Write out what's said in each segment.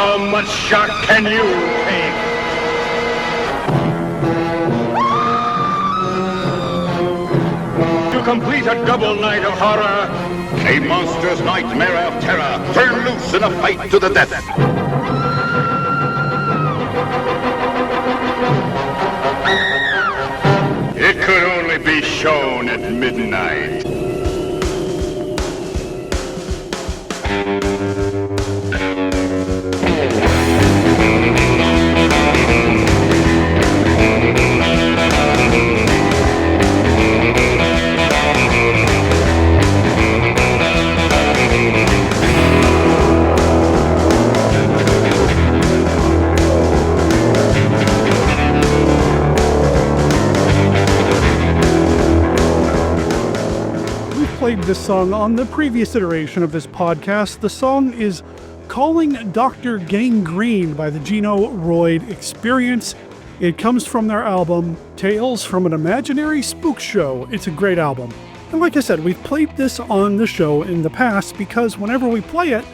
How much shock can you take? To complete a double night of horror, a monster's nightmare of terror, turn loose in a fight to the death. It could only be shown at midnight. Played this song on the previous iteration of this podcast. The song is Calling Dr. Gangrene by the Gino Royd Experience. It comes from their album Tales from an Imaginary Spook Show. It's a great album. And like I said, we've played this on the show in the past because whenever we play it,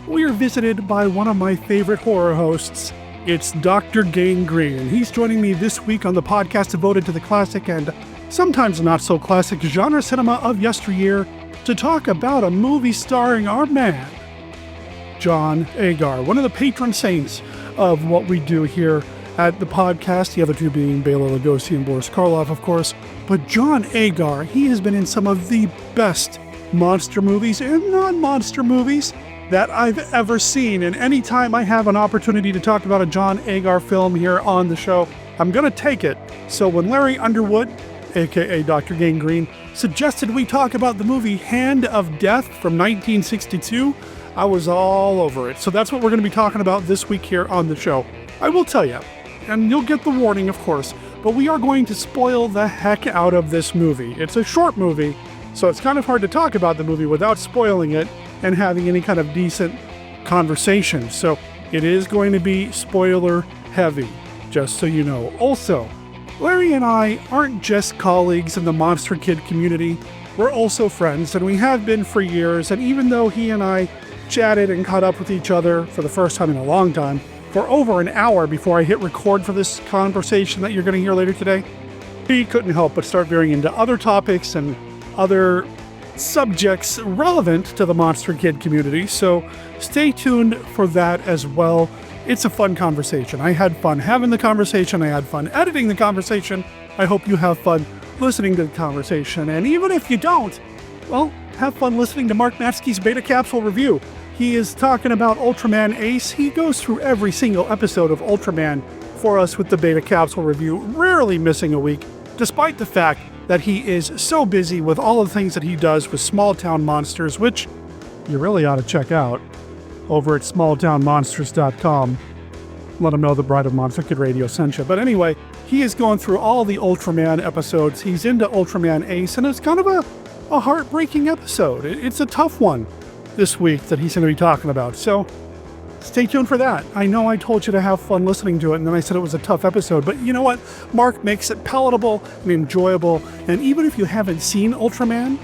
we are visited by one of my favorite horror hosts. It's Dr. Gangrene, and he's joining me this week on the podcast devoted to the classic and sometimes not so classic genre cinema of yesteryear to talk about a movie starring our man, John Agar, one of the patron saints of what we do here at the podcast, the other two being Bela Lugosi and Boris Karloff, of course. But John Agar, he has been in some of the best monster movies and non-monster movies that I've ever seen. And anytime I have an opportunity to talk about a John Agar film here on the show, I'm going to take it. So when Larry Underwood, aka Dr. Gangrene, suggested we talk about the movie Hand of Death from 1962, I was all over it. So that's what we're going to be talking about this week here on the show. I will tell you, and you'll get the warning, of course, but we are going to spoil the heck out of this movie. It's a short movie, so it's kind of hard to talk about the movie without spoiling it and having any kind of decent conversation. So it is going to be spoiler heavy, just so you know. Also, Larry and I aren't just colleagues in the Monster Kid community, we're also friends, and we have been for years, and even though he and I chatted and caught up with each other for the first time in a long time, for over an hour before I hit record for this conversation that you're going to hear later today, he couldn't help but start veering into other topics and other subjects relevant to the Monster Kid community, so stay tuned for that as well. It's a fun conversation. I had fun having the conversation. I had fun editing the conversation. I hope you have fun listening to the conversation. And even if you don't, well, have fun listening to Mark Matsky's Beta Capsule review. He is talking about Ultraman Ace. He goes through every single episode of Ultraman for us with the Beta Capsule review, rarely missing a week, despite the fact that he is so busy with all of the things that he does with Small Town Monsters, which you really ought to check out over at smalltownmonsters.com. Let him know the Bride of Monster Kid Radio sent you. But anyway, he is going through all the Ultraman episodes. He's into Ultraman Ace, and it's kind of a heartbreaking episode. It's a tough one this week that he's going to be talking about. So stay tuned for that. I know I told you to have fun listening to it, and then I said it was a tough episode. But you know what? Mark makes it palatable and enjoyable. And even if you haven't seen Ultraman,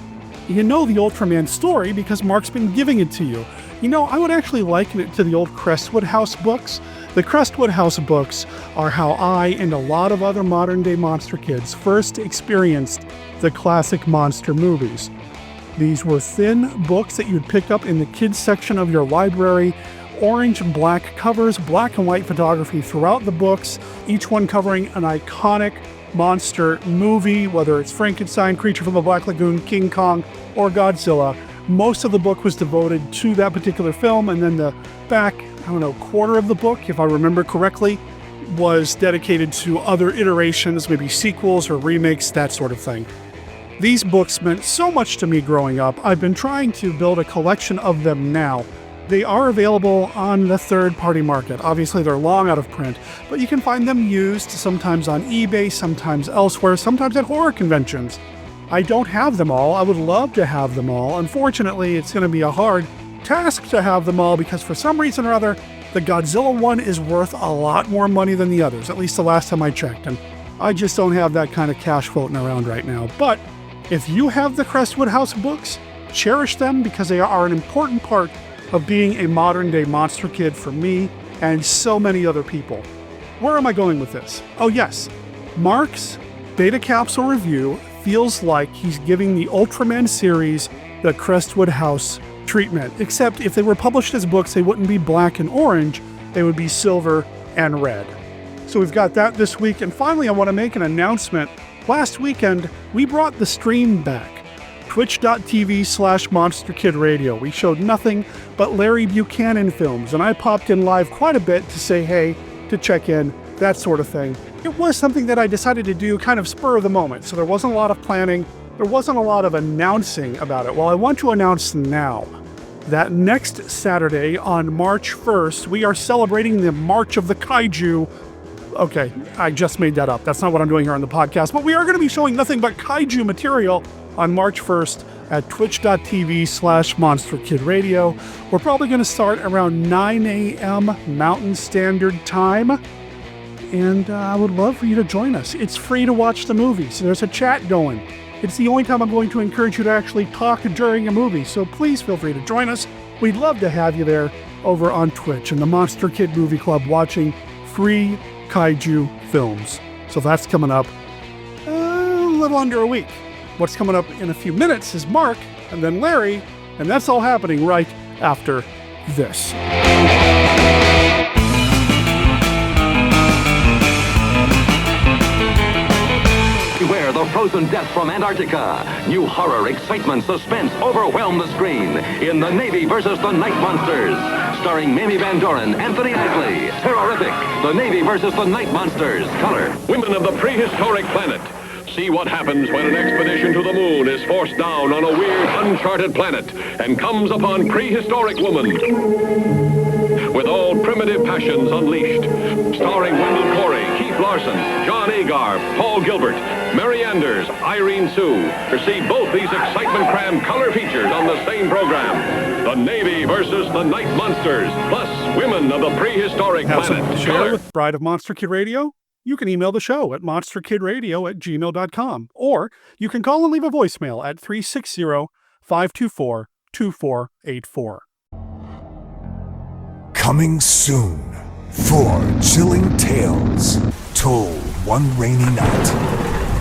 you know the Ultraman story because Mark's been giving it to you. You know, I would actually liken it to the old Crestwood House books. The Crestwood House books are how I and a lot of other modern-day monster kids first experienced the classic monster movies. These were thin books that you'd pick up in the kids section of your library, orange and black covers, black and white photography throughout the books, each one covering an iconic monster movie, whether it's Frankenstein, Creature from the Black Lagoon, King Kong, or Godzilla. Most of the book was devoted to that particular film, and then the back, quarter of the book, if I remember correctly, was dedicated to other iterations, maybe sequels or remakes, that sort of thing. These books meant so much to me growing up. I've been trying to build a collection of them now. They are available on the third-party market. Obviously, they're long out of print, but you can find them used sometimes on eBay, sometimes elsewhere, sometimes at horror conventions. I don't have them all. I would love to have them all. Unfortunately, it's going to be a hard task to have them all because for some reason or other, the Godzilla one is worth a lot more money than the others, at least the last time I checked, and I just don't have that kind of cash floating around right now. But if you have the Crestwood House books, cherish them because they are an important part of being a modern-day monster kid for me and so many other people. Where am I going with this? Oh yes, Mark's Beta Capsule review feels like he's giving the Ultraman series the Crestwood House treatment, except if they were published as books, they wouldn't be black and orange, they would be silver and red. So we've got that this week, and finally I want to make an announcement. Last weekend, we brought the stream back, twitch.tv/MonsterKidRadio. We showed nothing but Larry Buchanan films, and I popped in live quite a bit to say hey, to check in, that sort of thing. It was something that I decided to do kind of spur of the moment, so there wasn't a lot of planning, there wasn't a lot of announcing about it. Well, I want to announce now that next Saturday on March 1st, we are celebrating the March of the Kaiju. Okay, I just made that up. That's not what I'm doing here on the podcast, but we are going to be showing nothing but Kaiju material on March 1st at twitch.tv/MonsterKidRadio. We're probably going to start around 9 a.m. Mountain Standard Time. And I would love for you to join us. It's free to watch the movie, so there's a chat going. It's the only time I'm going to encourage you to actually talk during a movie, so please feel free to join us. We'd love to have you there over on Twitch in the Monster Kid Movie Club watching free kaiju films. So that's coming up a little under a week. What's coming up in a few minutes is Mark, and then Larry, and that's all happening right after this. Beware the frozen death from Antarctica. New horror, excitement, suspense overwhelm the screen in The Navy vs. the Night Monsters. Starring Mamie Van Doren, Anthony Isley. Terrorific, The Navy vs. the Night Monsters. Color. Women of the prehistoric planet. See what happens when an expedition to the moon is forced down on a weird, uncharted planet and comes upon prehistoric woman. With all primitive passions unleashed. Starring Wendell Corey, Keith Larson, John Agar, Paul Gilbert, Mary Anders, Irene Sue. See both these excitement-crammed color features on the same program. The Navy versus the Night Monsters, plus women of the prehistoric Have planet. something to share with Bride of Monster Kid Radio? You can email the show at monsterkidradio@gmail.com, or you can call and leave a voicemail at 360-524-2484. Coming soon, 4 chilling tales told one rainy night.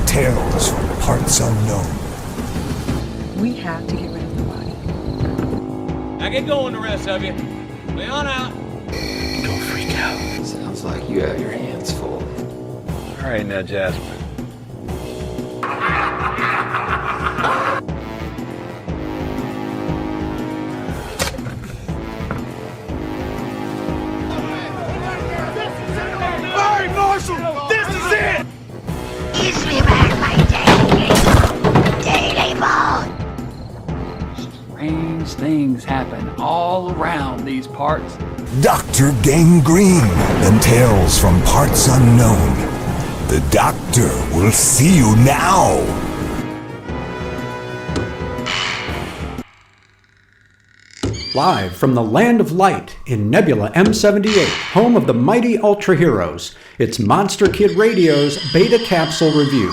Tales from parts unknown. We have to get rid of the body. Now get going, the rest of you. Lay on out. Don't freak out. Sounds like you have your hands full. All right, now, Jasper. Is me back my daily mode. Strange things happen all around these parts. Dr. Gangrene and tales from parts unknown. The doctor will see you now. Live from the Land of Light in Nebula M78, home of the mighty Ultra Heroes, it's Monster Kid Radio's Beta Capsule Review.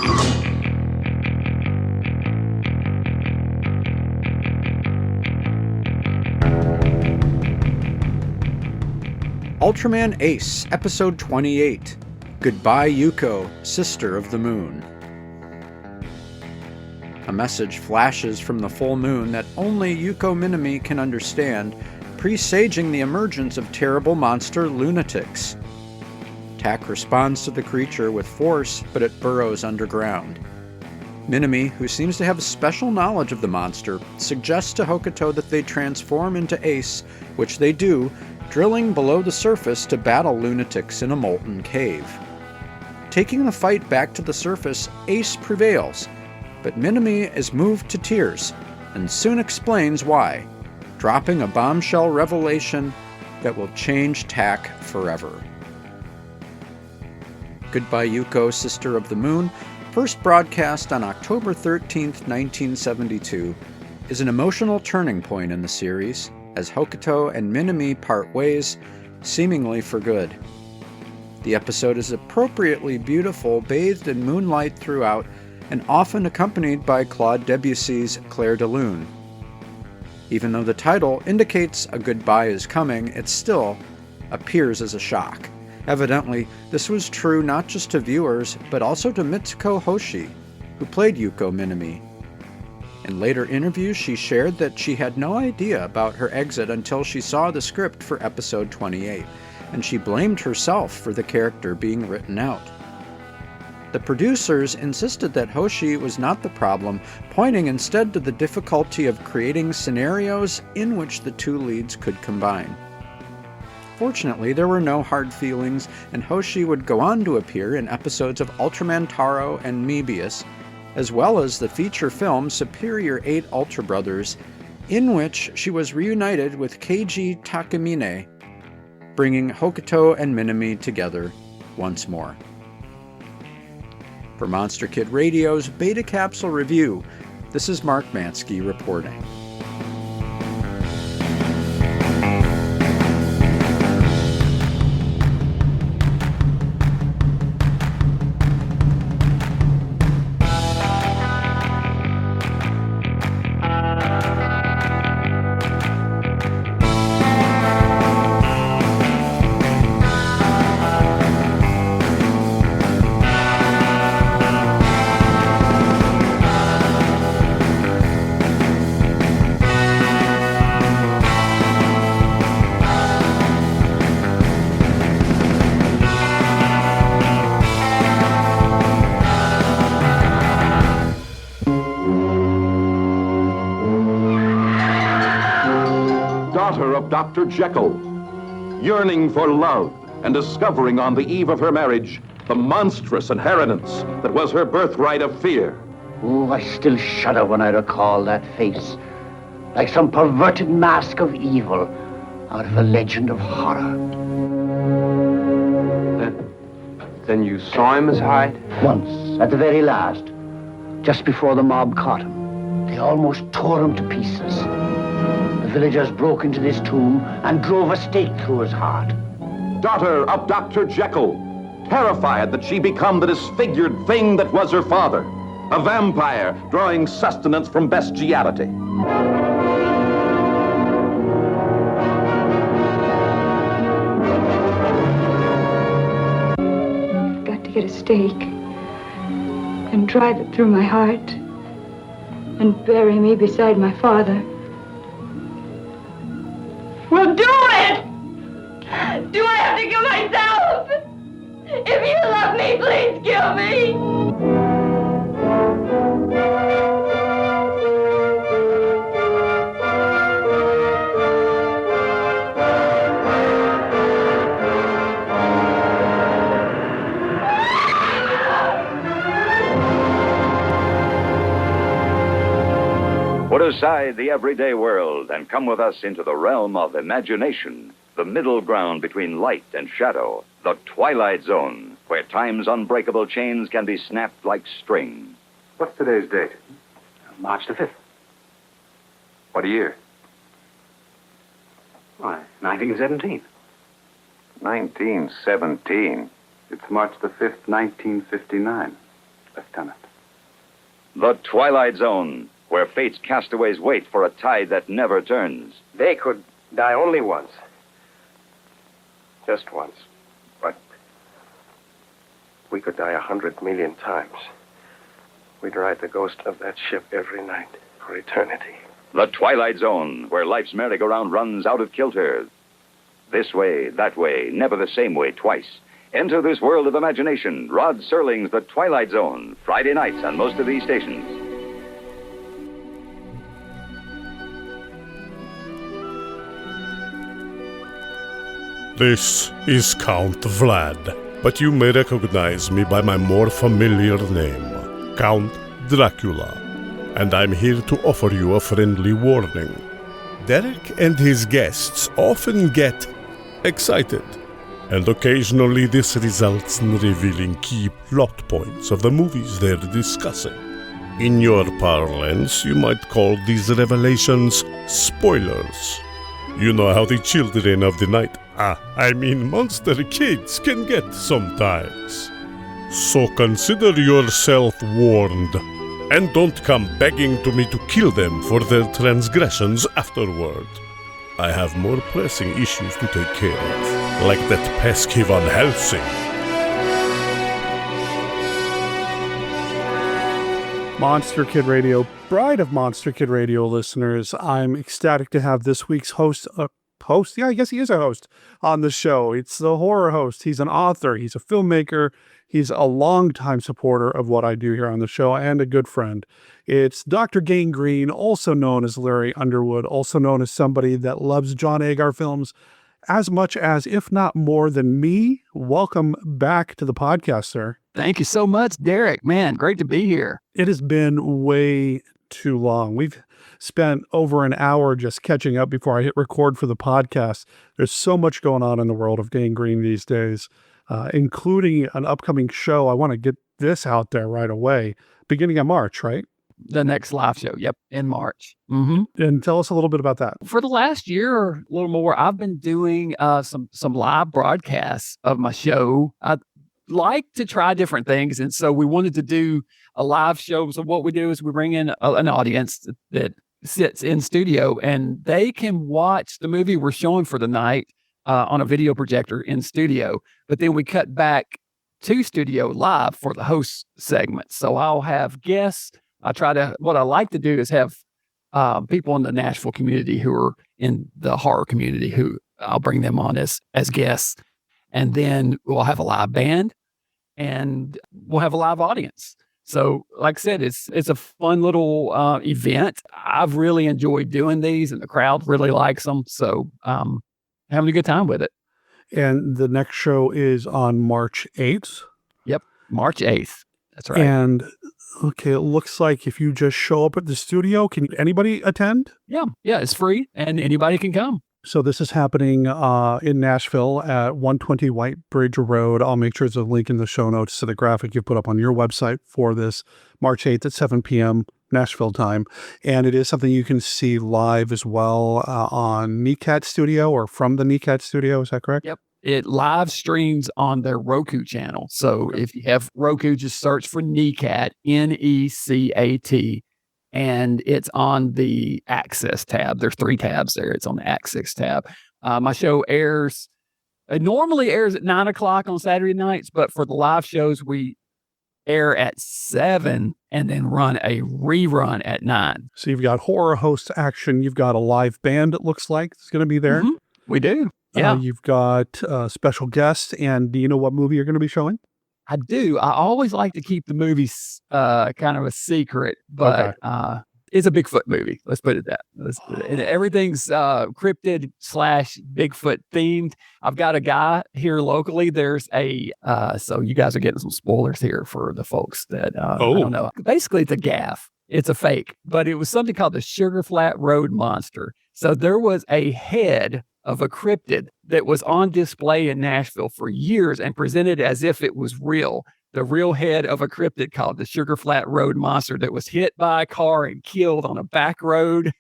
Ultraman Ace, Episode 28. Goodbye Yuko, Sister of the Moon. A message flashes from the full moon that only Yuko Minami can understand, presaging the emergence of terrible monster lunatics. Tak responds to the creature with force, but it burrows underground. Minami, who seems to have special knowledge of the monster, suggests to Hokuto that they transform into Ace, which they do, drilling below the surface to battle lunatics in a molten cave. Taking the fight back to the surface, Ace prevails, but Minami is moved to tears, and soon explains why, dropping a bombshell revelation that will change Tak forever. Goodbye Yuko, Sister of the Moon, first broadcast on October 13th, 1972, is an emotional turning point in the series, as Hokuto and Minami part ways, seemingly for good. The episode is appropriately beautiful, bathed in moonlight throughout, and often accompanied by Claude Debussy's Clair de Lune. Even though the title indicates a goodbye is coming, it's still appears as a shock. Evidently, this was true not just to viewers, but also to Mitsuko Hoshi, who played Yuko Minami. In later interviews, she shared that she had no idea about her exit until she saw the script for episode 28, and she blamed herself for the character being written out. The producers insisted that Hoshi was not the problem, pointing instead to the difficulty of creating scenarios in which the two leads could combine. Fortunately, there were no hard feelings, and Hoshi would go on to appear in episodes of Ultraman Taro and Mebius, as well as the feature film Superior 8 Ultra Brothers, in which she was reunited with Keiji Takamine, bringing Hokuto and Minami together once more. For Monster Kid Radio's Beta Capsule Review, this is Mark Mansky reporting. Of Dr. Jekyll, yearning for love and discovering on the eve of her marriage the monstrous inheritance that was her birthright of fear. Oh, I still shudder when I recall that face, like some perverted mask of evil out of a legend of horror. Then you saw him as Hyde? Once, at the very last, just before the mob caught him. They almost tore him to pieces. The villagers broke into this tomb and drove a stake through his heart. Daughter of Dr. Jekyll, terrified that she become the disfigured thing that was her father, a vampire drawing sustenance from bestiality. I've got to get a stake and drive it through my heart and bury me beside my father. Well, do it! Do I have to kill myself? If you love me, please kill me! Put aside the everyday world and come with us into the realm of imagination, the middle ground between light and shadow, the Twilight Zone, where time's unbreakable chains can be snapped like string. What's today's date? March the 5th. What year? Why, 1917. 1917. It's March the 5th, 1959, Lieutenant. The Twilight Zone, where fate's castaways wait for a tide that never turns. They could die only once. Just once. But we could die 100 million times. We'd ride the ghost of that ship every night for eternity. The Twilight Zone, where life's merry-go-round runs out of kilter. This way, that way, never the same way twice. Enter this world of imagination. Rod Serling's The Twilight Zone, Friday nights on most of these stations. This is Count Vlad, but you may recognize me by my more familiar name, Count Dracula, and I'm here to offer you a friendly warning. Derek and his guests often get excited, and occasionally this results in revealing key plot points of the movies they're discussing. In your parlance, you might call these revelations spoilers. You know how the children of the night, monster kids can get sometimes. So consider yourself warned, and don't come begging to me to kill them for their transgressions afterward. I have more pressing issues to take care of, like that pesky Van Helsing. Monster Kid Radio, Bride of Monster Kid Radio listeners, I'm ecstatic to have this week's host, yeah, I guess he is a host on the show. It's the horror host. He's an author. He's a filmmaker. He's a longtime supporter of what I do here on the show and a good friend. It's Dr. Gangrene, also known as Larry Underwood, also known as somebody that loves John Agar films as much as, if not more than me. Welcome back to the podcast, sir. Thank you so much, Derek. Man, great to be here. It has been way too long. We've spent over an hour just catching up before I hit record for the podcast. There's so much going on in the world of Gangrene these days, including an upcoming show. I want to get this out there right away, beginning of March, right? The next live show. Yep. In March. Mm-hmm. And tell us a little bit about that. For the last year or a little more, I've been doing some live broadcasts of my show. I like to try different things. And so we wanted to do a live show. So what we do is we bring in an audience that sits in studio and they can watch the movie we're showing for the night on a video projector in studio. But then we cut back to studio live for the host segment. So I'll have guests. What I like to do is have people in the Nashville community who are in the horror community who I'll bring them on as guests. And then we'll have a live band and we'll have a live audience. So like I said, it's a fun little event. I've really enjoyed doing these and the crowd really likes them. So having a good time with it. And the next show is on March 8th. Yep. March 8th. That's right. And okay, it looks like if you just show up at the studio, can anybody attend? Yeah, it's free and anybody can come. So this is happening in Nashville at 120 White Bridge Road. I'll make sure there's a link in the show notes to the graphic you put up on your website for this, March 8th at 7 p.m. Nashville time. And it is something you can see live as well on NECAT Studio or from the NECAT Studio. Is that correct? Yep. It live streams on their Roku channel. So if you have Roku, just search for NECAT, NECAT, and it's on the Access tab. There's 3 tabs there. It's on the Access tab. My show normally airs at 9:00 on Saturday nights, but for the live shows, we air at 7 and then run a rerun at 9. So you've got horror host action. You've got a live band, it looks like it's going to be there. Mm-hmm. We do. Yeah. You've got special guests. And do you know what movie you're going to be showing? I do. I always like to keep the movies kind of a secret, but it's a Bigfoot movie. Let's put it that. And everything's cryptid / Bigfoot themed. I've got a guy here locally. There's so you guys are getting some spoilers here for the folks that I don't know. Basically, it's a gaff. It's a fake, but it was something called the Sugar Flat Road Monster. So there was a head of a cryptid that was on display in Nashville for years and presented as if it was real. The real head of a cryptid called the Sugar Flat Road Monster that was hit by a car and killed on a back road.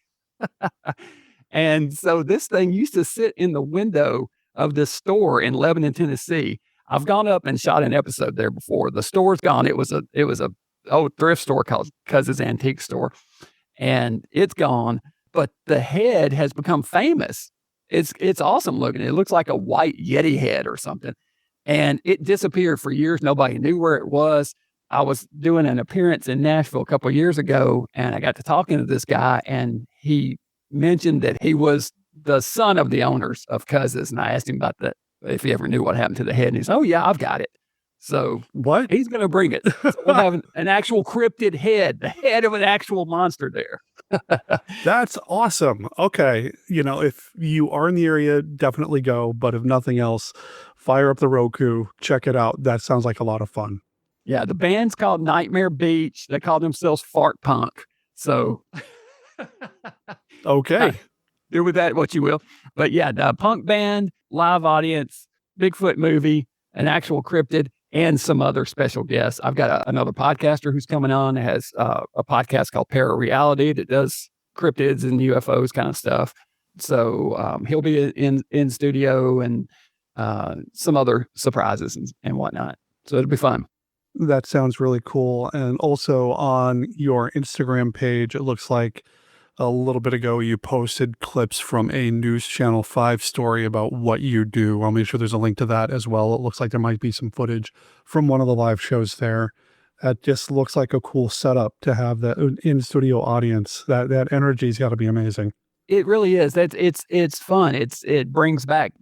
And so this thing used to sit in the window of this store in Lebanon, Tennessee. I've gone up and shot an episode there before. The store's gone. It was a old thrift store called Cuz's Antique Store, and it's gone. But the head has become famous. It's awesome looking. It looks like a white Yeti head or something. And it disappeared for years. Nobody knew where it was. I was doing an appearance in Nashville a couple of years ago, and I got to talking to this guy, and he mentioned that he was the son of the owners of Cuz's. And I asked him about that, if he ever knew what happened to the head. And he said, "Oh, yeah, I've got it." So what? He's going to bring it. So we'll have an actual cryptid head, the head of an actual monster there. That's awesome. Okay. If you are in the area, definitely go. But if nothing else, fire up the Roku, check it out. That sounds like a lot of fun. Yeah. The band's called Nightmare Beach. They call themselves Fart Punk. So. Okay. Do with that what you will. But yeah, the punk band, live audience, Bigfoot movie, an actual cryptid, and some other special guests. I've got another podcaster who's coming on, has a podcast called Parareality that does cryptids and UFOs kind of stuff. So he'll be in studio and some other surprises and whatnot. So it'll be fun. That sounds really cool. And also on your Instagram page, it looks like a little bit ago, you posted clips from a News Channel 5 story about what you do. I'll make sure there's a link to that as well. It looks like there might be some footage from one of the live shows there. That just looks like a cool setup to have that in-studio audience. That energy's got to be amazing. It really is. It's fun. It brings back,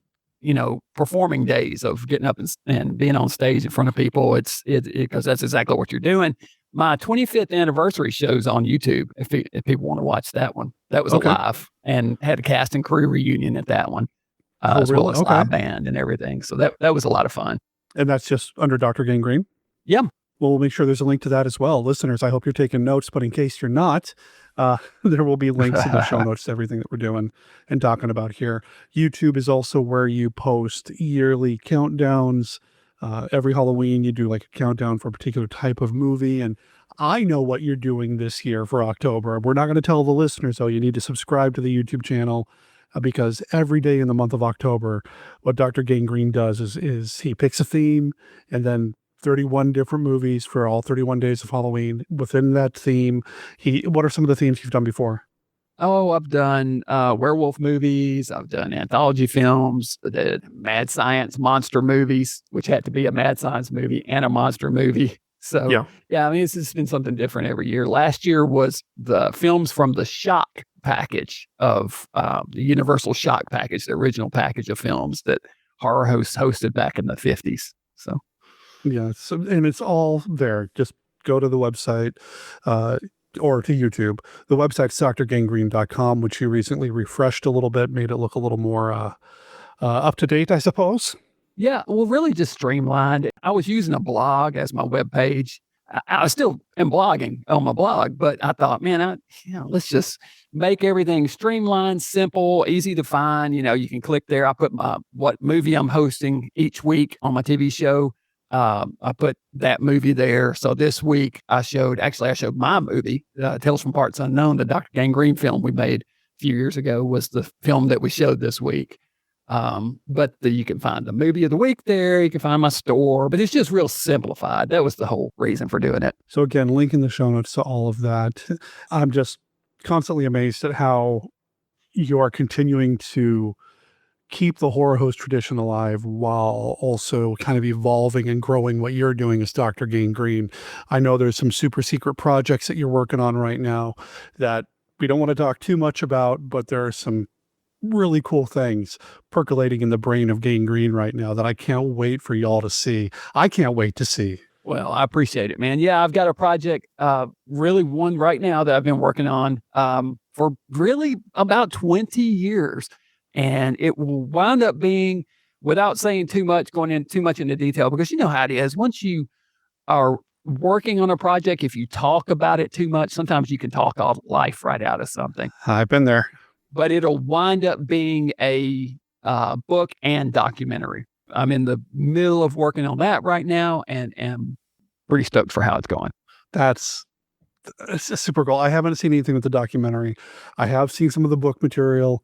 performing days of getting up and being on stage in front of people. It's because that's exactly what you're doing. My 25th anniversary show's on YouTube. If people want to watch that one, that was live and had a cast and crew reunion at that one, as well as live band and everything. So that was a lot of fun. And that's just under Dr. Gangrene? Yeah. Well, we'll make sure there's a link to that as well. Listeners, I hope you're taking notes, but in case you're not, there will be links in the show notes to everything that we're doing and talking about here. YouTube is also where you post yearly countdowns. Every Halloween, you do like a countdown for a particular type of movie. And I know what you're doing this year for October. We're not going to tell the listeners, though. You need to subscribe to the YouTube channel because every day in the month of October, what Dr. Gangrene does is he picks a theme and then 31 different movies for all 31 days of Halloween. Within that theme, what are some of the themes you've done before? Oh, I've done werewolf movies. I've done anthology films, the mad science monster movies, which had to be a mad science movie and a monster movie. So, yeah, I mean, it's just been something different every year. Last year was the films from the Shock package of the Universal Shock package, the original package of films that horror hosts hosted back in the 50s. So, yeah, and it's all there. Just go to the website or to YouTube. The website's drgangrene.com, which you recently refreshed a little bit, made it look a little more up to date, I suppose. Yeah, well, really just streamlined. I was using a blog as my webpage. I still am blogging on my blog, but I thought, man, let's just make everything streamlined, simple, easy to find. You can click there. I put what movie I'm hosting each week on my TV show. I put that movie there. So this week I showed my movie, Tales from Parts Unknown, the Dr. Gangrene film we made a few years ago was the film that we showed this week. But you can find the movie of the week there. You can find my store, but it's just real simplified. That was the whole reason for doing it. So again, link in the show notes to all of that. I'm just constantly amazed at how you are continuing to keep the horror host tradition alive while also kind of evolving and growing what you're doing as Dr. Gangrene. I know there's some super secret projects that you're working on right now that we don't want to talk too much about, but there are some really cool things percolating in the brain of Gangrene right now that I can't wait for y'all to see. I can't wait to see. Well, I appreciate it, man. Yeah, I've got a project, really one right now that I've been working on for really about 20 years. And it will wind up being, without saying too much, going in too much into detail, because you know how it is. Once you are working on a project, if you talk about it too much, sometimes you can talk all life right out of something. I've been there. But it'll wind up being a book and documentary. I'm in the middle of working on that right now and am pretty stoked for how it's going. It's super cool. I haven't seen anything with the documentary. I have seen some of the book material.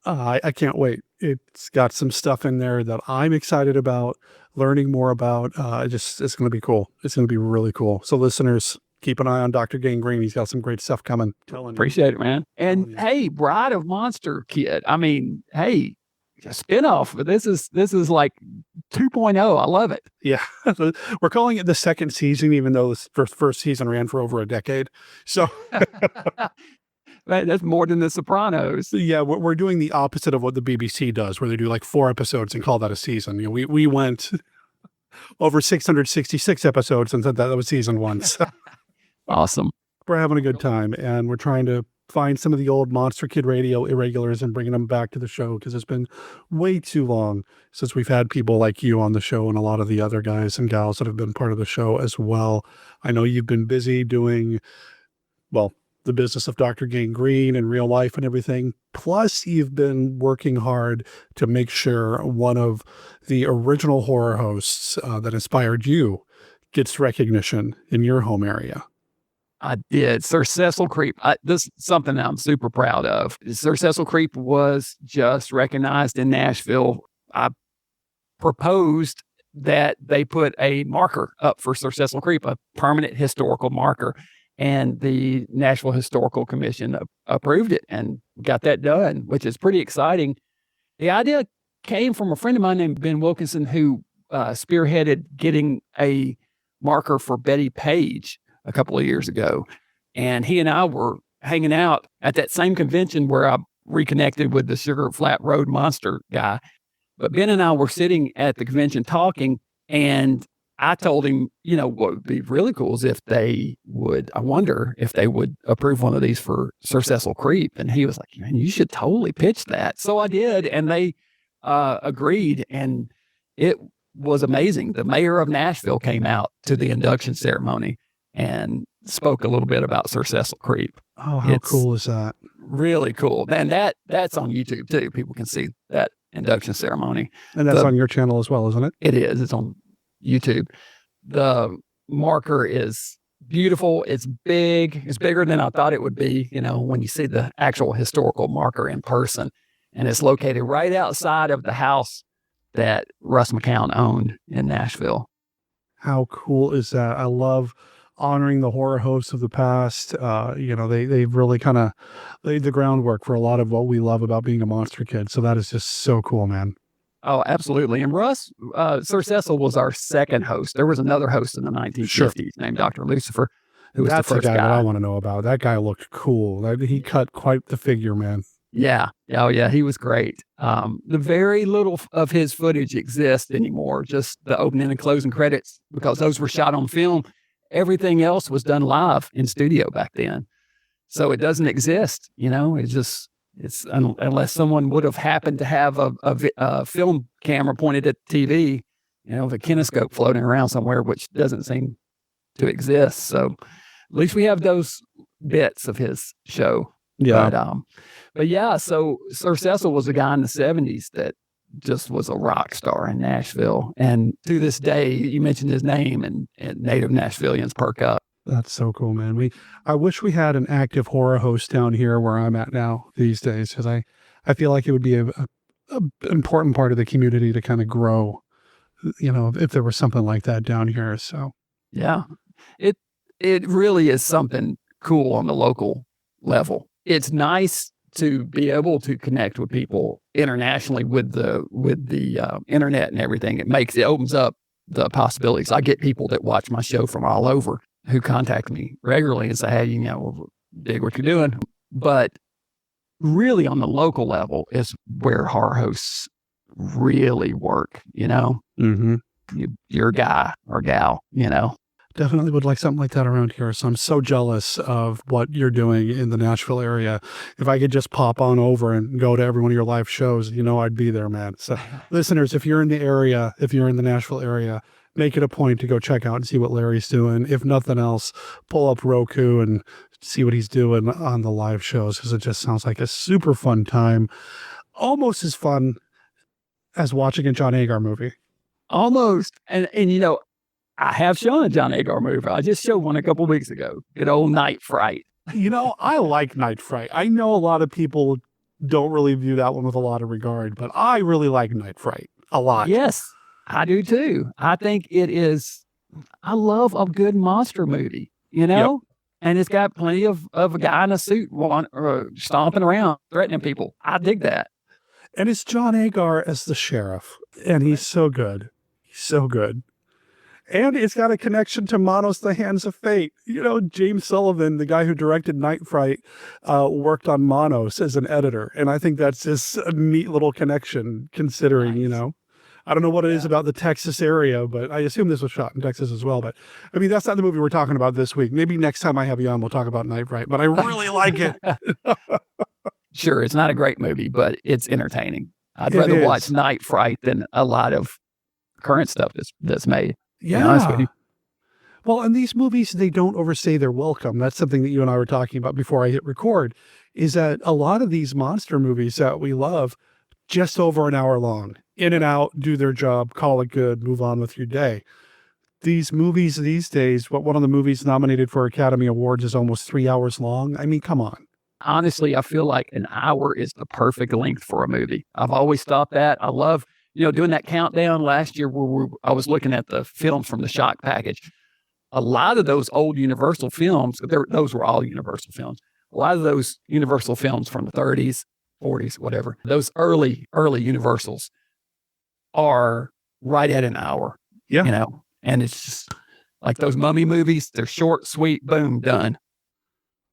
I can't wait. It's got some stuff in there that I'm excited about, learning more about. It's going to be cool. It's going to be really cool. So listeners, keep an eye on Dr. Gangrene. He's got some great stuff coming. Appreciate it, man. And hey, Bride of Monster Kid. I mean, hey, a spinoff. This is like 2.0. I love it. Yeah. We're calling it the second season, even though the first season ran for over a decade. So that's more than The Sopranos. Yeah, we're doing the opposite of what the BBC does, where they do like 4 episodes and call that a season. We went over 666 episodes and said that was season 1. So. Awesome. We're having a good time, and we're trying to find some of the old Monster Kid Radio irregulars and bringing them back to the show because it's been way too long since we've had people like you on the show and a lot of the other guys and gals that have been part of the show as well. I know you've been busy doing, the business of Dr. Gangrene and real life and everything. Plus, you've been working hard to make sure one of the original horror hosts that inspired you gets recognition in your home area. I did. Sir Cecil Creep. This is something I'm super proud of. Sir Cecil Creep was just recognized in Nashville. I proposed that they put a marker up for Sir Cecil Creep, a permanent historical marker. And the Nashville Historical Commission approved it and got that done, which is pretty exciting. The idea came from a friend of mine named Ben Wilkinson, who spearheaded getting a marker for Betty Page a couple of years ago. And he and I were hanging out at that same convention where I reconnected with the Sugar Flat Road Monster guy. But Ben and I were sitting at the convention talking, and I told him, what would be really cool is if I wonder if they would approve one of these for Sir Cecil Creep. And he was like, man, you should totally pitch that. So I did, and they agreed, and it was amazing. The mayor of Nashville came out to the induction ceremony and spoke a little bit about Sir Cecil Creep. Oh, how cool is that? Really cool. And that's on YouTube too. People can see that induction ceremony. And that's on your channel as well, isn't it? It is. It's on YouTube. The marker is beautiful. It's big. It's bigger than I thought it would be, when you see the actual historical marker in person. And it's located right outside of the house that Russ McCown owned in Nashville. How cool is that? I love honoring the horror hosts of the past. They've really kind of laid the groundwork for a lot of what we love about being a monster kid. So that is just so cool, man. Oh, absolutely. And Russ, Sir Cecil was our second host. There was another host in the 1950s named Dr. Lucifer, who was That's the first guy guy. that I want to know about. That guy looked cool. He cut quite the figure, man. Yeah. Oh, yeah. He was great. The very little of his footage exists anymore, just the opening and closing credits, because those were shot on film. Everything else was done live in studio back then. So it doesn't exist, it's unless someone would have happened to have a film camera pointed at the TV, with a kinescope floating around somewhere, which doesn't seem to exist. So at least we have those bits of his show. Yeah. But yeah, so Sir Cecil was a guy in the 70s that just was a rock star in Nashville. And to this day, you mentioned his name and native Nashvillians perk up. That's so cool, man. I wish we had an active horror host down here where I'm at now these days, because I feel like it would be a important part of the community to kind of grow, if there was something like that down here. So yeah, it really is something cool on the local level. It's nice to be able to connect with people internationally with the internet and everything. It opens up the possibilities. I get people that watch my show from all over who contact me regularly and say, hey, dig what you're doing. But really on the local level is where horror hosts really work, Mm-hmm. Your guy or gal, Definitely would like something like that around here. So I'm so jealous of what you're doing in the Nashville area. If I could just pop on over and go to every one of your live shows, I'd be there, man. So listeners, if you're in the area, if you're in the Nashville area, make it a point to go check out and see what Larry's doing. If nothing else, pull up Roku and see what he's doing on the live shows, because it just sounds like a super fun time. Almost as fun as watching a John Agar movie. Almost. And I have shown a John Agar movie. I just showed one a couple of weeks ago. Good old Night Fright. I like Night Fright. I know a lot of people don't really view that one with a lot of regard, but I really like Night Fright a lot. Yes, I do too. I think I love a good monster movie, Yep. And it's got plenty of a guy in a suit stomping around, threatening people. I dig that. And it's John Agar as the sheriff, and he's so good. He's so good. And it's got a connection to Manos, The Hands of Fate. James Sullivan, the guy who directed Night Fright, worked on Manos as an editor. And I think that's just a neat little connection, considering, I don't know what it is about the Texas area, but I assume this was shot in Texas as well. But I mean, that's not the movie we're talking about this week. Maybe next time I have you on, we'll talk about Night Fright, but I really like it. Sure, it's not a great movie, but it's entertaining. I'd rather watch Night Fright than a lot of current stuff that's made. Yeah. Well, and these movies, they don't overstay their welcome. That's something that you and I were talking about before I hit record, is that a lot of these monster movies that we love, just over an hour long, in and out, do their job, call it good, move on with your day. These movies these days, one of the movies nominated for Academy Awards is almost 3 hours long. I mean, come on. Honestly, I feel like an hour is the perfect length for a movie. I've always thought that. I love doing that countdown last year where I was looking at the films from the Shock package. a lot of those old Universal films, those were all Universal films. A lot of those Universal films from the 30s, 40s, whatever, those early Universals are right at an hour. Yeah. You know, and it's just like those mummy movies, they're short, sweet, boom, done.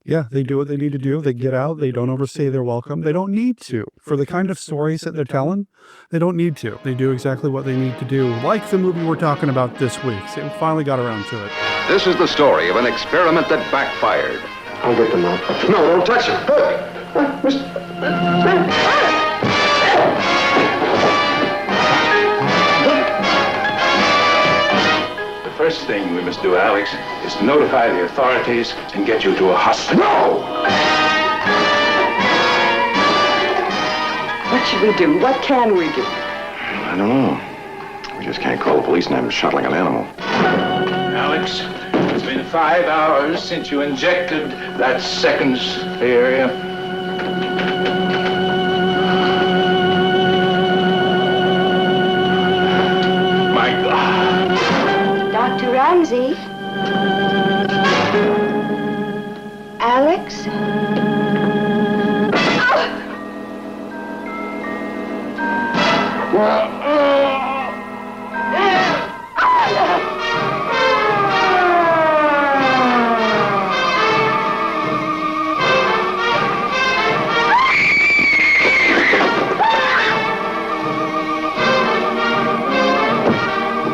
Yeah, they do what they need to do. They get out. They don't overstay their welcome. They don't need to. For the kind of stories that they're telling, they don't need to. They do exactly what they need to do, like the movie we're talking about this week. So we finally got around to it. This is the story of an experiment that backfired. I'll get them out. No, don't touch him. The first thing we must do, Alex, is notify the authorities and get you to a hospital. No! What should we do? What can we do? I don't know. We just can't call the police and have them shuttling an animal. Alex, it's been 5 hours since you injected that second area. My God. Dr. Ramsey? Alex?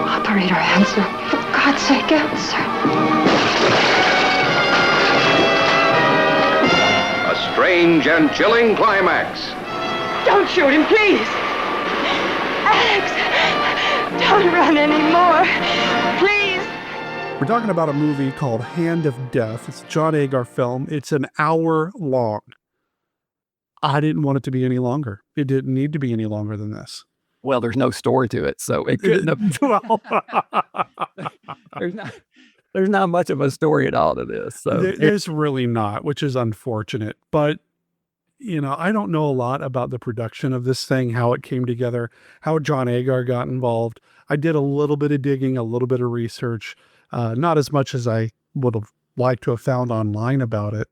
Operator, answer. For God's sake, answer. A strange and chilling climax. Don't shoot him, please. Alex, don't run anymore. Please. We're talking about a movie called Hand of Death. It's a John Agar film. It's an hour long. I didn't want it to be any longer. It didn't need to be any longer than this. Well, there's no story to it, so it couldn't have. There's not much of a story at all to this. So There's really not, which is unfortunate. But, you know, I don't know a lot about the production of this thing, how it came together, how John Agar got involved. I did a little bit of digging, a little bit of research, not as much as I would have liked to have found online about it.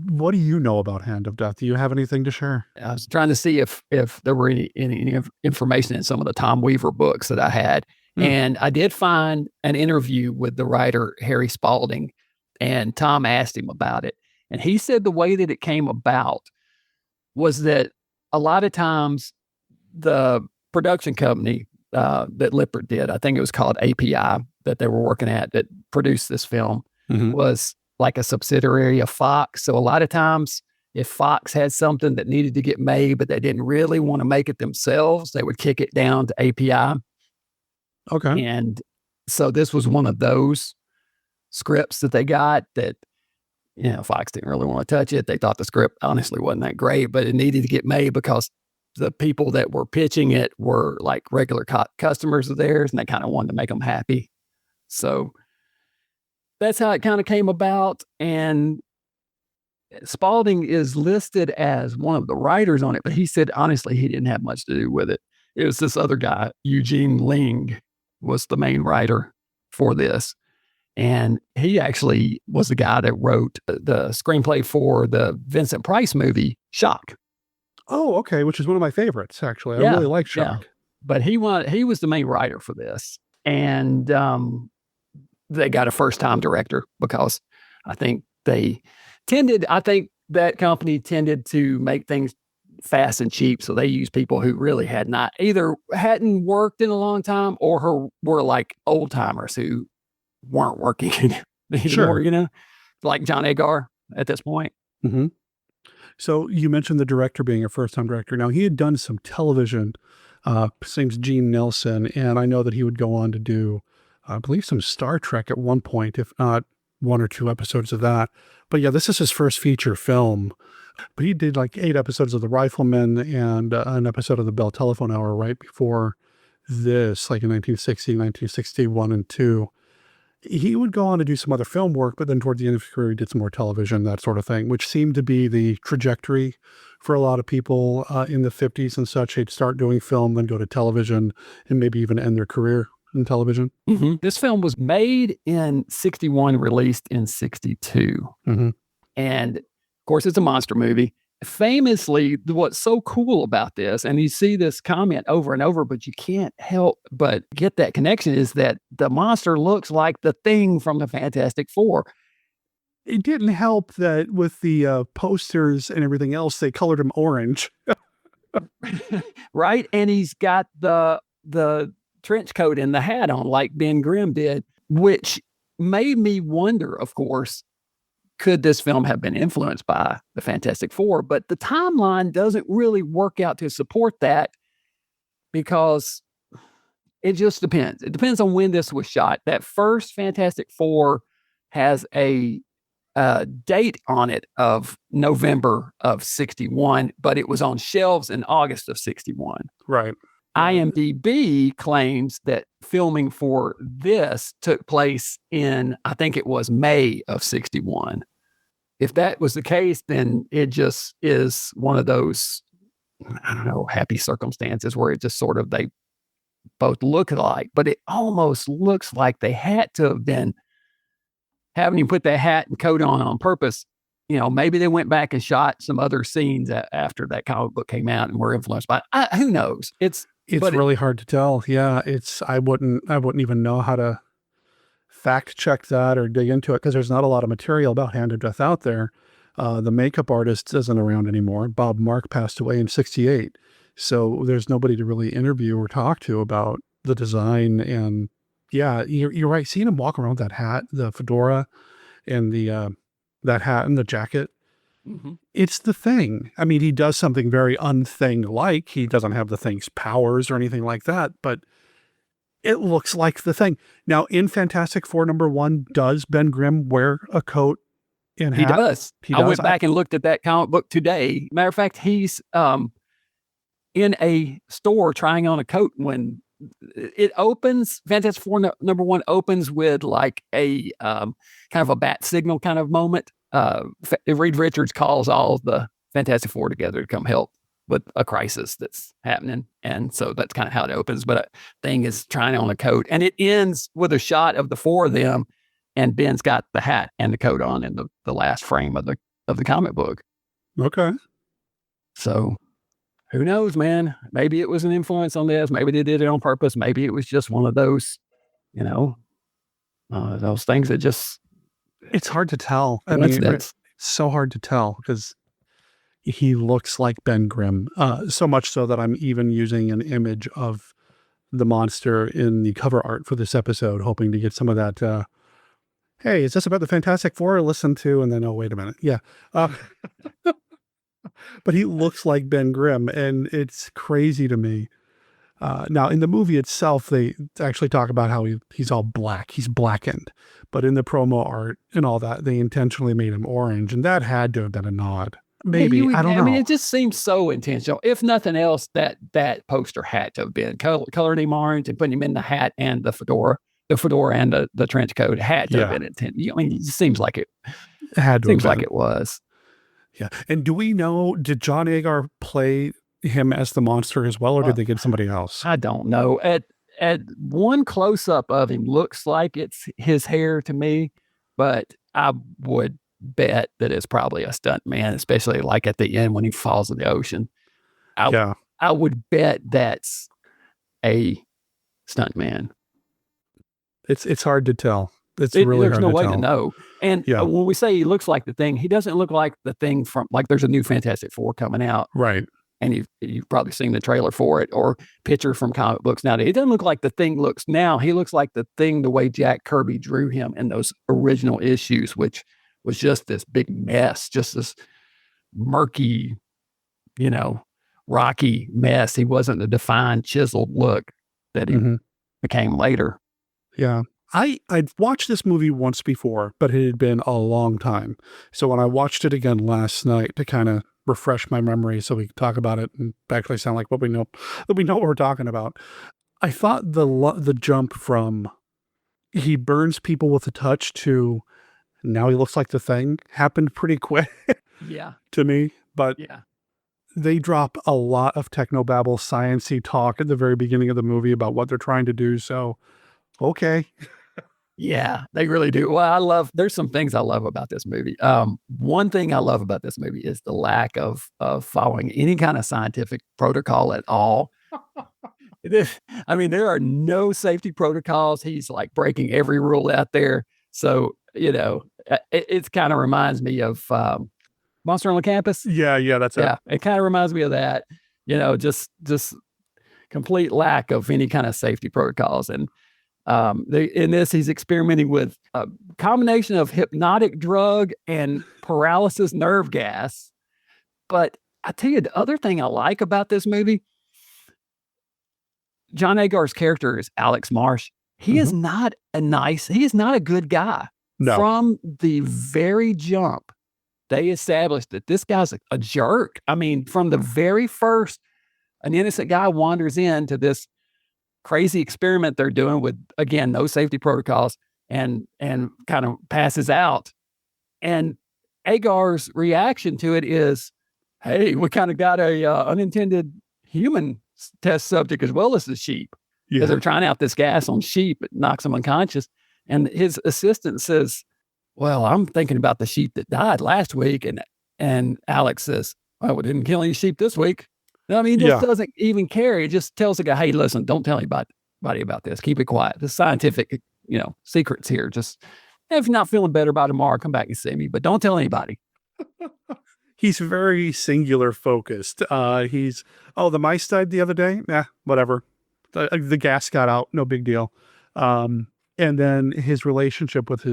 What do you know about Hand of Death? Do you have anything to share? I was trying to see if there were any information in some of the Tom Weaver books that I had. And I did find an interview with the writer, Harry Spalding, and Tom asked him about it. And he said the way that it came about was that a lot of times the production company that Lippert did, I think it was called API, that they were working at that produced this film, was like a subsidiary of Fox. So a lot of times if Fox had something that needed to get made, but they didn't really want to make it themselves, they would kick it down to API. Okay. And so this was one of those scripts that they got that, you know, Fox didn't really want to touch it. They thought the script honestly wasn't that great, but it needed to get made because the people that were pitching it were like regular customers of theirs, and they kind of wanted to make them happy. So that's how it kind of came about. And Spalding is listed as one of the writers on it, but he said, honestly, he didn't have much to do with it. It was this other guy, Eugene Ling, was the main writer for this. And he actually was the guy that wrote the screenplay for the Vincent Price movie, Shock. Oh, okay. Which is one of my favorites, actually. I really like Shock. Yeah. But he was the main writer for this. And they got a first-time director because I think that company tended to make things fast and cheap. So they used people who really hadn't worked in a long time or who were like old timers who weren't working anymore, you know, like John Agar at this point. Mm-hmm. So you mentioned the director being a first-time director. Now, he had done some television, his name's Gene Nelson, and I know that he would go on to do, I believe, some Star Trek at one point, if not one or two episodes of that. But yeah, this is his first feature film. But he did like 8 episodes of The Rifleman and an episode of The Bell Telephone Hour right before this, like in 1960, 1961 and 2. He would go on to do some other film work, but then toward the end of his career, he did some more television, that sort of thing, which seemed to be the trajectory for a lot of people in the 50s and such. They'd start doing film, then go to television, and maybe even end their career in television. Mm-hmm. This film was made in 61, released in 62. Mm-hmm. And of course, it's a monster movie. Famously, what's so cool about this, and you see this comment over and over, but you can't help but get that connection, is that the monster looks like the Thing from the Fantastic Four. It didn't help that with the posters and everything else, they colored him orange. Right? And he's got the trench coat and the hat on like Ben Grimm did, which made me wonder, of course, could this film have been influenced by the Fantastic Four? But the timeline doesn't really work out to support that because it just depends. It depends on when this was shot. That first Fantastic Four has a date on it of November of 61, but it was on shelves in August of 61. Right. IMDb claims that filming for this took place in, I think it was May of 61. If that was the case, then it just is one of those, I don't know, happy circumstances where it just sort of, they both look alike, but it almost looks like they had to have been having him put that hat and coat on purpose. You know, maybe they went back and shot some other scenes after that comic book came out and were influenced by it. Who knows? It's really hard to tell. Yeah, I wouldn't even know how to fact check that or dig into it because there's not a lot of material about Hand of Death out there. The makeup artist isn't around anymore. Bob Mark passed away in 68. So there's nobody to really interview or talk to about the design. And yeah, you're right. Seeing him walk around with that hat, the fedora, and that hat and the jacket, it's the Thing. I mean, he does something very unthing-like. He doesn't have the Thing's powers or anything like that, but it looks like the Thing. Now, in Fantastic Four #1, does Ben Grimm wear a coat and hat? He does. I went back and looked at that comic book today. Matter of fact, he's in a store trying on a coat when it opens. Fantastic Four #1 opens with like a kind of a bat signal kind of moment. Reed Richards calls all the Fantastic Four together to come help with a crisis that's happening. And so that's kind of how it opens. But a Thing is trying on a coat, and it ends with a shot of the four of them, and Ben's got the hat and the coat on in the last frame of the comic book. Okay. So who knows, man? Maybe it was an influence on this. Maybe they did it on purpose. Maybe it was just one of those, those things that just. It's hard to tell. I mean, it's so hard to tell because he looks like Ben Grimm. So much so that I'm even using an image of the monster in the cover art for this episode, hoping to get some of that. Hey, is this about the Fantastic Four? Listen to, and then, oh, wait a minute. Yeah. But he looks like Ben Grimm, and it's crazy to me. Now, in the movie itself, they actually talk about how he's all black. He's blackened. But in the promo art and all that, they intentionally made him orange, and that had to have been a nod. Maybe. I don't know. I mean, it just seems so intentional. If nothing else, that poster had to have been colored him orange and putting him in the hat and the fedora and the trench coat had to have been intentional. I mean, it seems like it had to seems like it was. Yeah. And do we know, did John Agar play him as the monster as well, or did they get somebody else? I don't know. At one close-up of him, looks like it's his hair to me, but I would bet that it's probably a stunt man, especially like at the end when he falls in the ocean. I would bet that's a stunt man. It's hard to tell. It's really hard to tell. There's no way to know. And when we say he looks like the Thing, he doesn't look like the Thing from, like, there's a new Fantastic Four coming out. Right. And you've probably seen the trailer for it or picture from comic books nowadays. He doesn't look like the Thing looks now. He looks like the Thing the way Jack Kirby drew him in those original issues, which was just this big mess, just this murky, rocky mess. He wasn't the defined, chiseled look that he became later. Yeah. I'd watched this movie once before, but it had been a long time. So when I watched it again last night to kind of refresh my memory so we could talk about it and actually sound like we know what we're talking about, I thought the jump from he burns people with a touch to now he looks like the Thing happened pretty quick to me. But they drop a lot of technobabble, science-y talk at the very beginning of the movie about what they're trying to do. So Okay. Yeah, they really do. Well, there's some things I love about this movie. One thing I love about this movie is the lack of following any kind of scientific protocol at all. I mean, there are no safety protocols. He's like breaking every rule out there. So, it kind of reminds me of Monster on the Campus. Yeah, that's it. Yeah, it kind of reminds me of that. Just complete lack of any kind of safety protocols. And in this, he's experimenting with a combination of hypnotic drug and paralysis nerve gas. But I tell you, the other thing I like about this movie, John Agar's character is Alex Marsh. He is not a good guy. No. From the very jump, they established that this guy's a jerk. I mean, from the very first, an innocent guy wanders into this crazy experiment they're doing with, again, no safety protocols, and kind of passes out. And Agar's reaction to it is, hey, we kind of got a unintended human test subject as well as the sheep. Because they're trying out this gas on sheep. It knocks them unconscious. And his assistant says, well, I'm thinking about the sheep that died last week. And Alex says, well, we didn't kill any sheep this week. I mean, he just doesn't even care. He just tells the guy, hey, listen, don't tell anybody about this. Keep it quiet. The scientific, secrets here. Just, if you're not feeling better about it tomorrow, come back and see me, but don't tell anybody. He's very singular focused. The mice died the other day. Whatever. The gas got out. No big deal. And then his relationship with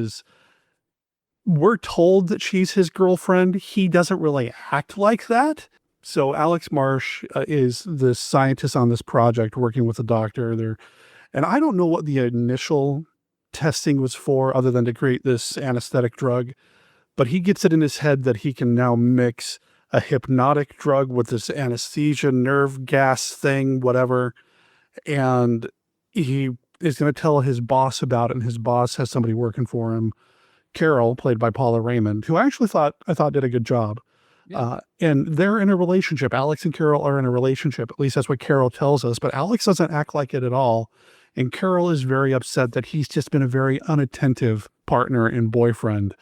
we're told that she's his girlfriend. He doesn't really act like that. So Alex Marsh is the scientist on this project working with the doctor. And I don't know what the initial testing was for other than to create this anesthetic drug, but he gets it in his head that he can now mix a hypnotic drug with this anesthesia nerve gas thing, whatever. And he is going to tell his boss about it. And his boss has somebody working for him, Carol, played by Paula Raymond, who I thought did a good job. Yeah. And they're in a relationship. Alex and Carol are in a relationship. At least that's what Carol tells us. But Alex doesn't act like it at all. And Carol is very upset that he's just been a very unattentive partner and boyfriend.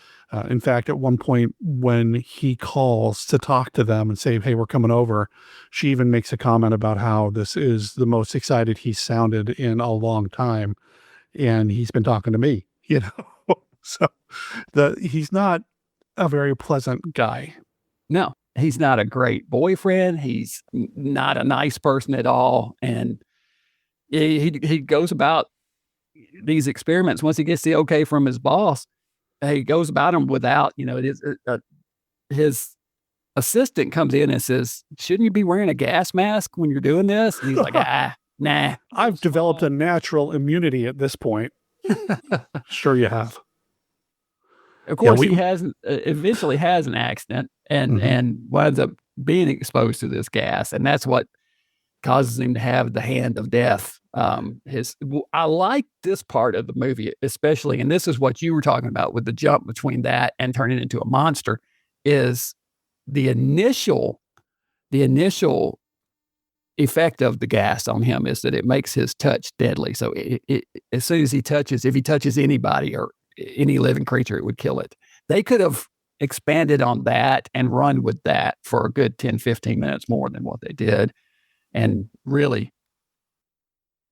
In fact, at one point when he calls to talk to them and say, hey, we're coming over, she even makes a comment about how this is the most excited he's sounded in a long time. And he's been talking to me, So he's not a very pleasant guy. No, he's not a great boyfriend. He's not a nice person at all. And he goes about these experiments. Once he gets the okay from his boss, he goes about them without, his assistant comes in and says, shouldn't you be wearing a gas mask when you're doing this? And he's like, nah. I've developed a natural immunity at this point. Sure you have. Of course, he eventually has an accident and winds up being exposed to this gas. And that's what causes him to have the hand of death. I like this part of the movie, especially, and this is what you were talking about with the jump between that and turning into a monster, is the initial effect of the gas on him is that it makes his touch deadly. So as soon as if he touches anybody or any living creature, it would kill it. They could have expanded on that and run with that for a good 10, 15 minutes more than what they did, and really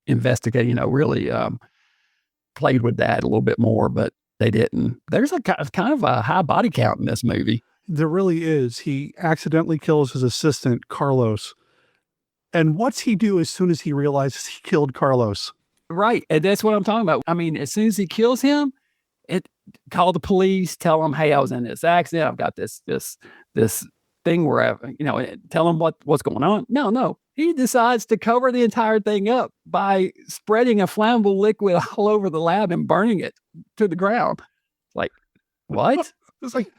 investigate, played with that a little bit more, but they didn't. There's a kind of a high body count in this movie. There really is. He accidentally kills his assistant, Carlos. And what's he do as soon as he realizes he killed Carlos? Right. And that's what I'm talking about. I mean, as soon as he kills him, call the police, tell them, hey, I was in this accident. I've got this thing where tell them what's going on. No. He decides to cover the entire thing up by spreading a flammable liquid all over the lab and burning it to the ground. Like, what? It's like,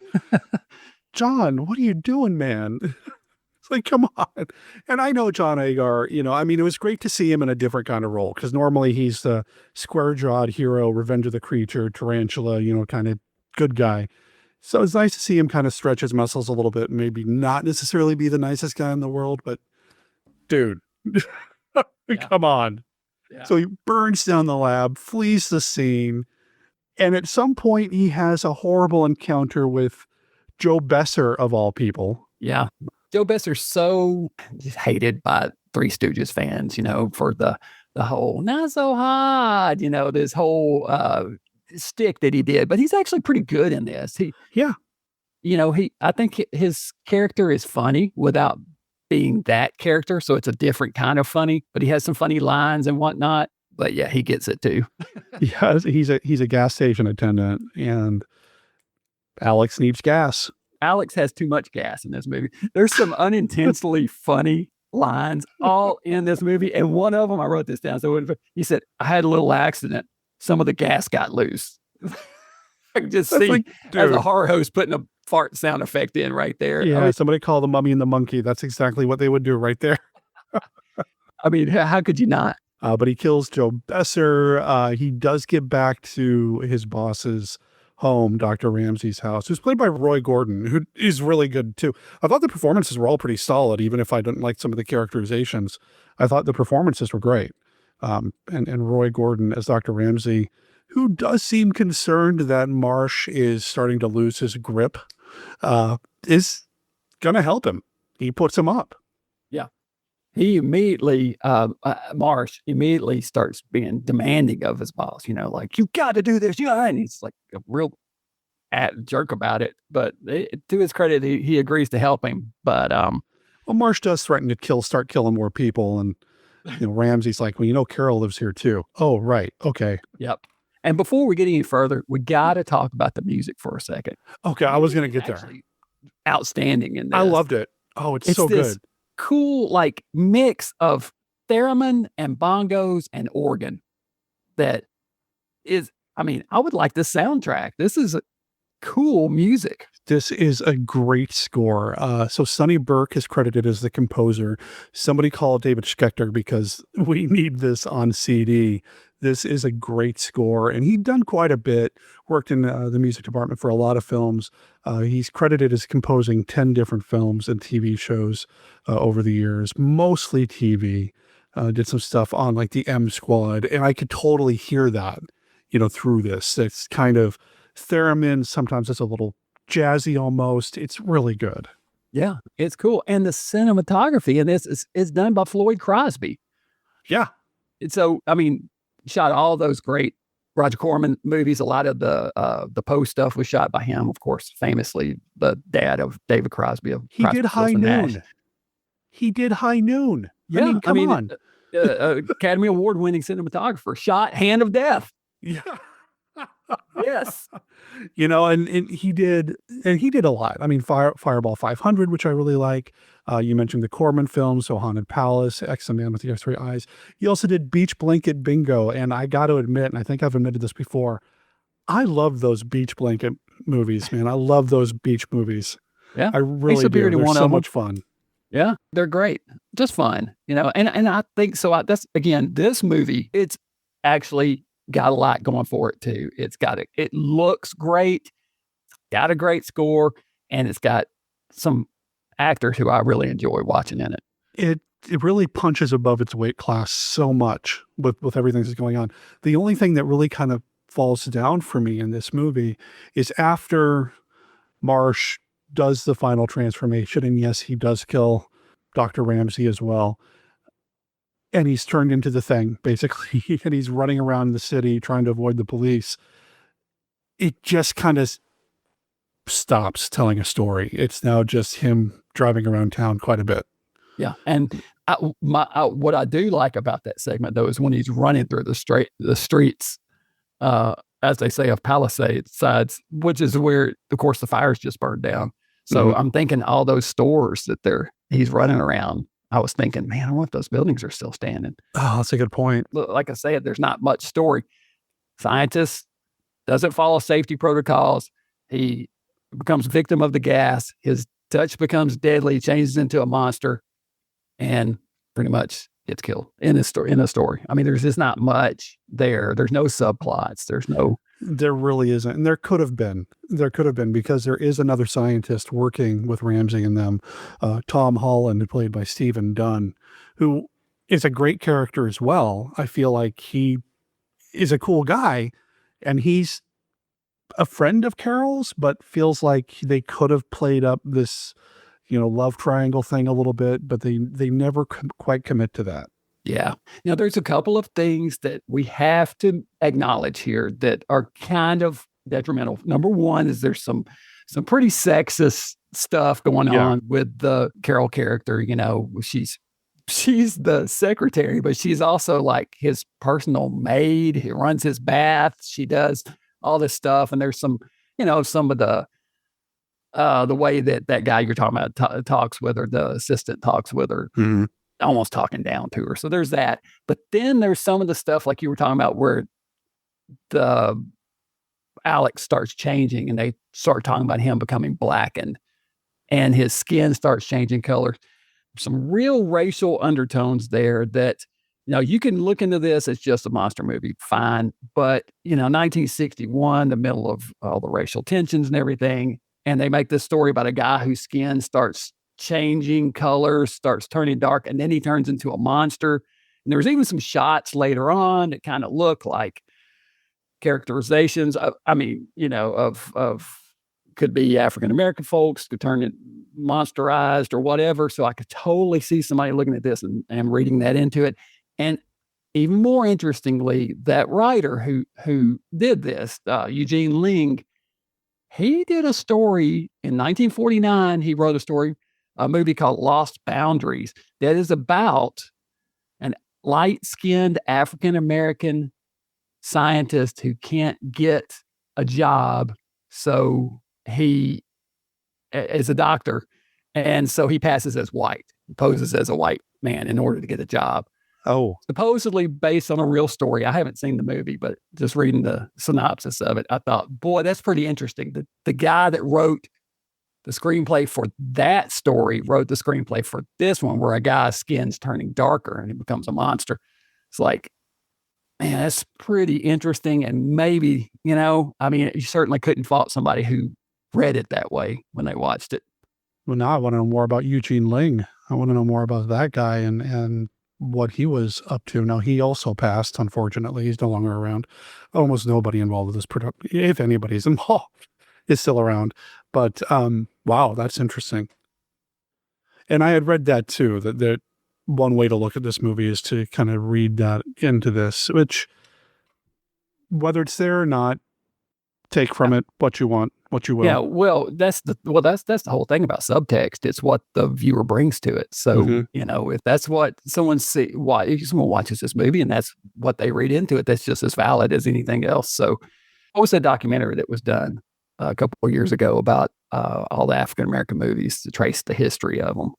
John, what are you doing, man? It's like, come on. And I know John Agar, it was great to see him in a different kind of role, because normally he's the square-jawed hero, Revenge of the Creature, tarantula, kind of good guy. So it's nice to see him kind of stretch his muscles a little bit and maybe not necessarily be the nicest guy in the world, but dude, come on. Yeah. So he burns down the lab, flees the scene, and at some point he has a horrible encounter with Joe Besser, of all people. Yeah. Joe Besser's so hated by Three Stooges fans, for the whole not so hot, this whole stick that he did. But he's actually pretty good in this. I think his character is funny without being that character. So it's a different kind of funny, but he has some funny lines and whatnot. But yeah, he gets it too. Yeah, he's a gas station attendant, and Alex needs gas. Alex has too much gas in this movie. There's some unintentionally funny lines all in this movie. And one of them, I wrote this down. So he said, I had a little accident. Some of the gas got loose. I can just see as a horror host putting a fart sound effect in right there. Yeah, somebody call The Mummy and the Monkey. That's exactly what they would do right there. I mean, how could you not? But he kills Joe Besser. He does get back to his boss's home, Dr. Ramsey's house, who's played by Roy Gordon, who is really good too. I thought the performances were all pretty solid, even if I didn't like some of the characterizations. I thought the performances were great. And Roy Gordon as Dr. Ramsey, who does seem concerned that Marsh is starting to lose his grip, is going to help him. He puts him up. Yeah. He immediately, Marsh immediately starts being demanding of his boss, like, you got to do this. And he's like a real jerk about it. But to his credit, he agrees to help him. But, well, Marsh does threaten to start killing more people. And, Ramsey's like, well, Carol lives here too. Oh, right. Okay. Yep. And before we get any further, we got to talk about the music for a second. Okay. I was going to get there. Outstanding in this. I loved it. Oh, it's so good. Cool, like mix of theremin and bongos and organ that is, I would like this soundtrack. This is cool music. This is a great score. So Sonny Burke is credited as the composer. Somebody call David Schechter because we need this on CD. This is a great score, and he'd done quite a bit, worked in the music department for a lot of films. He's credited as composing 10 different films and TV shows over the years, mostly TV. Did some stuff on like the M Squad, and I could totally hear that, through this. It's kind of theremin. Sometimes it's a little jazzy almost. It's really good. Yeah, it's cool. And the cinematography in this is done by Floyd Crosby. Yeah. And so, shot all those great Roger Corman movies. A lot of the Poe stuff was shot by him, of course, famously the dad of David Crosby. He did High Noon. He did High Noon. Yeah, come on. Academy Award winning cinematographer, shot Hand of Death. Yeah. Yes. And he did a lot. Fireball 500, which I really like. You mentioned the Corman films, so Haunted Palace, X-Man with the X-Ray Eyes. He also did Beach Blanket Bingo, and I got to admit, and I think I've admitted this before, I love those beach blanket movies, man. I love those beach movies. Yeah. I really do. They're so much fun. Yeah, they're great. Just fun, and I think so. That's again, this movie, it's actually got a lot going for it too. It looks great, got a great score, and it's got some actors who I really enjoy watching in it. It really punches above its weight class so much with everything that's going on. The only thing that really kind of falls down for me in this movie is after Marsh does the final transformation, and yes, he does kill Dr. Ramsey as well. And he's turned into the Thing, basically, and he's running around the city trying to avoid the police. It just kind of stops telling a story. It's now just him driving around town quite a bit. Yeah, and what I do like about that segment, though, is when he's running through the streets, as they say, of Palisades, which is where, of course, the fire's just burned down. So I'm thinking all those stores that he's running around. I was thinking, man, I wonder if those buildings are still standing. Oh, that's a good point. Like I said, there's not much story. Scientist doesn't follow safety protocols. He becomes victim of the gas. His touch becomes deadly, changes into a monster, and pretty much gets killed in the story. There's just not much there. There's no subplots. There really isn't. And there could have been because there is another scientist working with Ramsey and them, Tom Holland, played by Stephen Dunn, who is a great character as well. I feel like he is a cool guy, and he's a friend of Carol's, but feels like they could have played up this, love triangle thing a little bit, but they never quite commit to that. Yeah. Now, there's a couple of things that we have to acknowledge here that are kind of detrimental. Number one is there's some pretty sexist stuff going on with the Carol character. She's the secretary, but she's also like his personal maid. He runs his bath. She does all this stuff. And there's some of the way that guy you're talking about talks with her, the assistant talks with her, almost talking down to her. So there's that. But then there's some of the stuff like you were talking about where the Alex starts changing and they start talking about him becoming blackened and his skin starts changing color. Some real racial undertones there that, you can look into this as just a monster movie, fine. But, 1961, the middle of all the racial tensions and everything. And they make this story about a guy whose skin starts changing colors, starts turning dark, and then he turns into a monster. And there's even some shots later on that kind of look like characterizations of could be African-American folks, could turn it monsterized or whatever. So I could totally see somebody looking at this and reading that into it. And even more interestingly, that writer who did this, Eugene Ling, he did a story in 1949. He wrote a movie called Lost Boundaries that is about an light-skinned African-American scientist who can't get a job. So he is a doctor. And so he passes as white, poses as a white man in order to get a job. Oh, supposedly based on a real story. I haven't seen the movie, but just reading the synopsis of it, I thought, boy, that's pretty interesting. The guy that wrote the screenplay for that story wrote the screenplay for this one, where a guy's skin's turning darker and he becomes a monster. It's like, man, that's pretty interesting. And maybe, you certainly couldn't fault somebody who read it that way when they watched it. Well, now I want to know more about Eugene Ling. I want to know more about that guy and what he was up to. Now, he also passed, unfortunately. He's no longer around. Almost nobody involved with this production, if anybody's involved, is still around. But, wow, that's interesting. And I had read that too, that one way to look at this movie is to kind of read that into this, which, whether it's there or not, take from it what you want, what you will. Yeah, well, that's the whole thing about subtext. It's what the viewer brings to it. So, if that's what someone watches this movie and that's what they read into it, that's just as valid as anything else. So, what was that documentary that was done a couple of years ago about all the African-American movies to trace the history of them?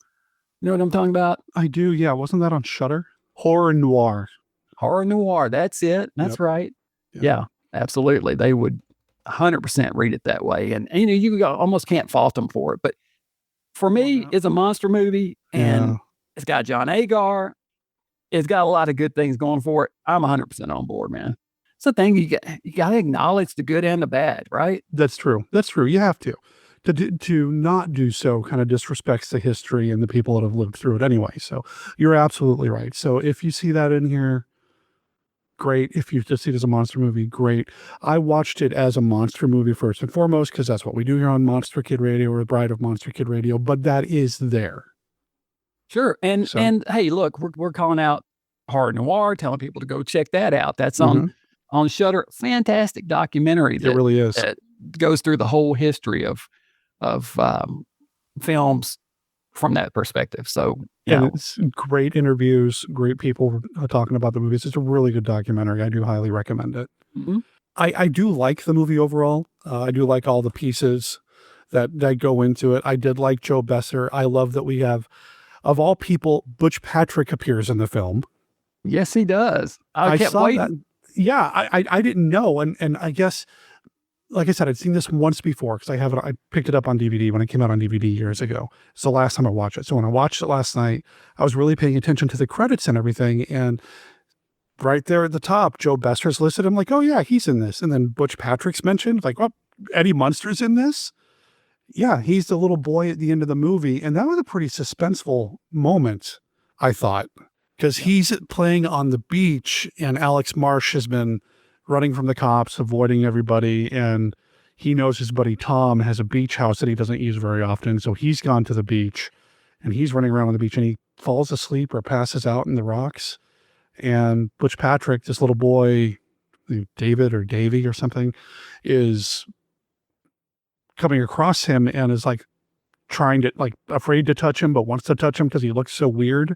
You know what I'm talking about? I do, yeah. Wasn't that on Shudder? Horror Noir. Horror Noir, that's it. That's right. Yeah, absolutely. They would 100% read it that way. And you almost can't fault them for it. But for me, it's a monster movie, and it's got John Agar. It's got a lot of good things going for it. I'm 100% on board, man. It's the thing, you got to acknowledge the good and the bad, right? That's true. That's true. You have to. To not do so kind of disrespects the history and the people that have lived through it anyway. So you're absolutely right. So if you see that in here, great. If you just see it as a monster movie, great. I watched it as a monster movie first and foremost, because that's what we do here on Monster Kid Radio, or Bride of Monster Kid Radio, but that is there. Sure. And hey, look, we're calling out Horror Noir, telling people to go check that out. That's on Shudder. Fantastic documentary. It really is. That goes through the whole history of films from that perspective. So, it's great interviews, great people talking about the movies. It's a really good documentary. I do highly recommend it. Mm-hmm. I do like the movie overall. I do like all the pieces that go into it. I did like Joe Besser. I love that we have, of all people, Butch Patrick appears in the film. Yes, he does. I can't wait. That. Yeah, I didn't know. And I guess, like I said, I'd seen this once before because I picked it up on DVD when it came out on DVD years ago. It's the last time I watched it. So when I watched it last night, I was really paying attention to the credits and everything. And right there at the top, Joe Besser's listed. I'm like, oh yeah, he's in this. And then Butch Patrick's mentioned, like, oh, Eddie Munster's in this. Yeah, he's the little boy at the end of the movie. And that was a pretty suspenseful moment, I thought. because he's playing on the beach, and Alex Marsh has been running from the cops, avoiding everybody, and he knows his buddy Tom has a beach house that he doesn't use very often, so he's gone to the beach, and he's running around on the beach, and he falls asleep or passes out in the rocks, and Butch Patrick, this little boy, David or Davy or something, is coming across him and is like trying to, like, afraid to touch him, but wants to touch him because he looks so weird.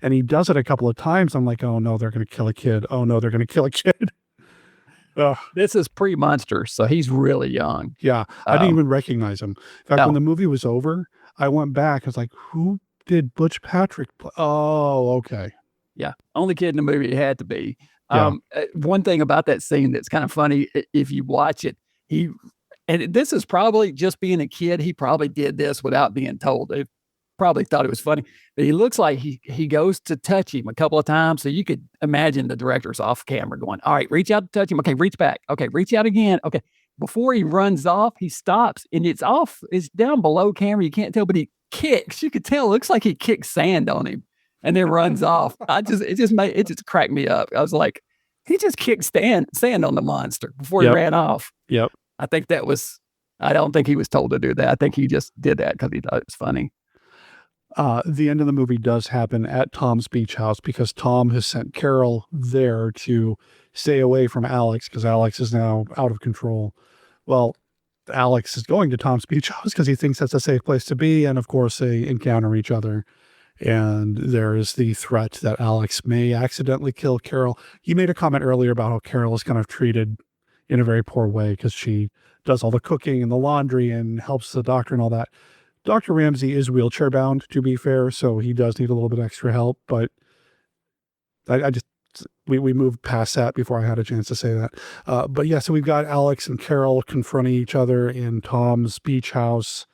And he does it a couple of times. I'm like, oh no, they're going to kill a kid. Oh no, they're going to kill a kid. This is pre-Monster, so he's really young. Yeah, I didn't even recognize him. In fact, when the movie was over, I went back. I was like, who did Butch Patrick play? Oh, okay. Yeah, only kid in the movie it had to be. Yeah. One thing about that scene that's kind of funny, if you watch it, and this is probably just being a kid, he probably did this without being told. They probably thought it was funny, but he looks like he goes to touch him a couple of times. So you could imagine the director's off camera going, all right, reach out to touch him. Okay, reach back. Okay, reach out again. Okay. Before he runs off, he stops and it's down below camera. You can't tell, but he kicks. You could tell, it looks like he kicked sand on him and then runs off. It just cracked me up. I was like, he just kicked sand on the monster before he ran off. Yep. I don't think he was told to do that. I think he just did that because he thought it was funny. The end of the movie does happen at Tom's beach house because Tom has sent Carol there to stay away from Alex because Alex is now out of control. Well, Alex is going to Tom's beach house because he thinks that's a safe place to be. And of course, they encounter each other. And there is the threat that Alex may accidentally kill Carol. You made a comment earlier about how Carol is kind of treated in a very poor way because she does all the cooking and the laundry and helps the doctor and all that. Dr. Ramsey is wheelchair bound, to be fair, so he does need a little bit extra help, but we moved past that before I had a chance to say that. But yeah, so we've got Alex and Carol confronting each other in Tom's beach house.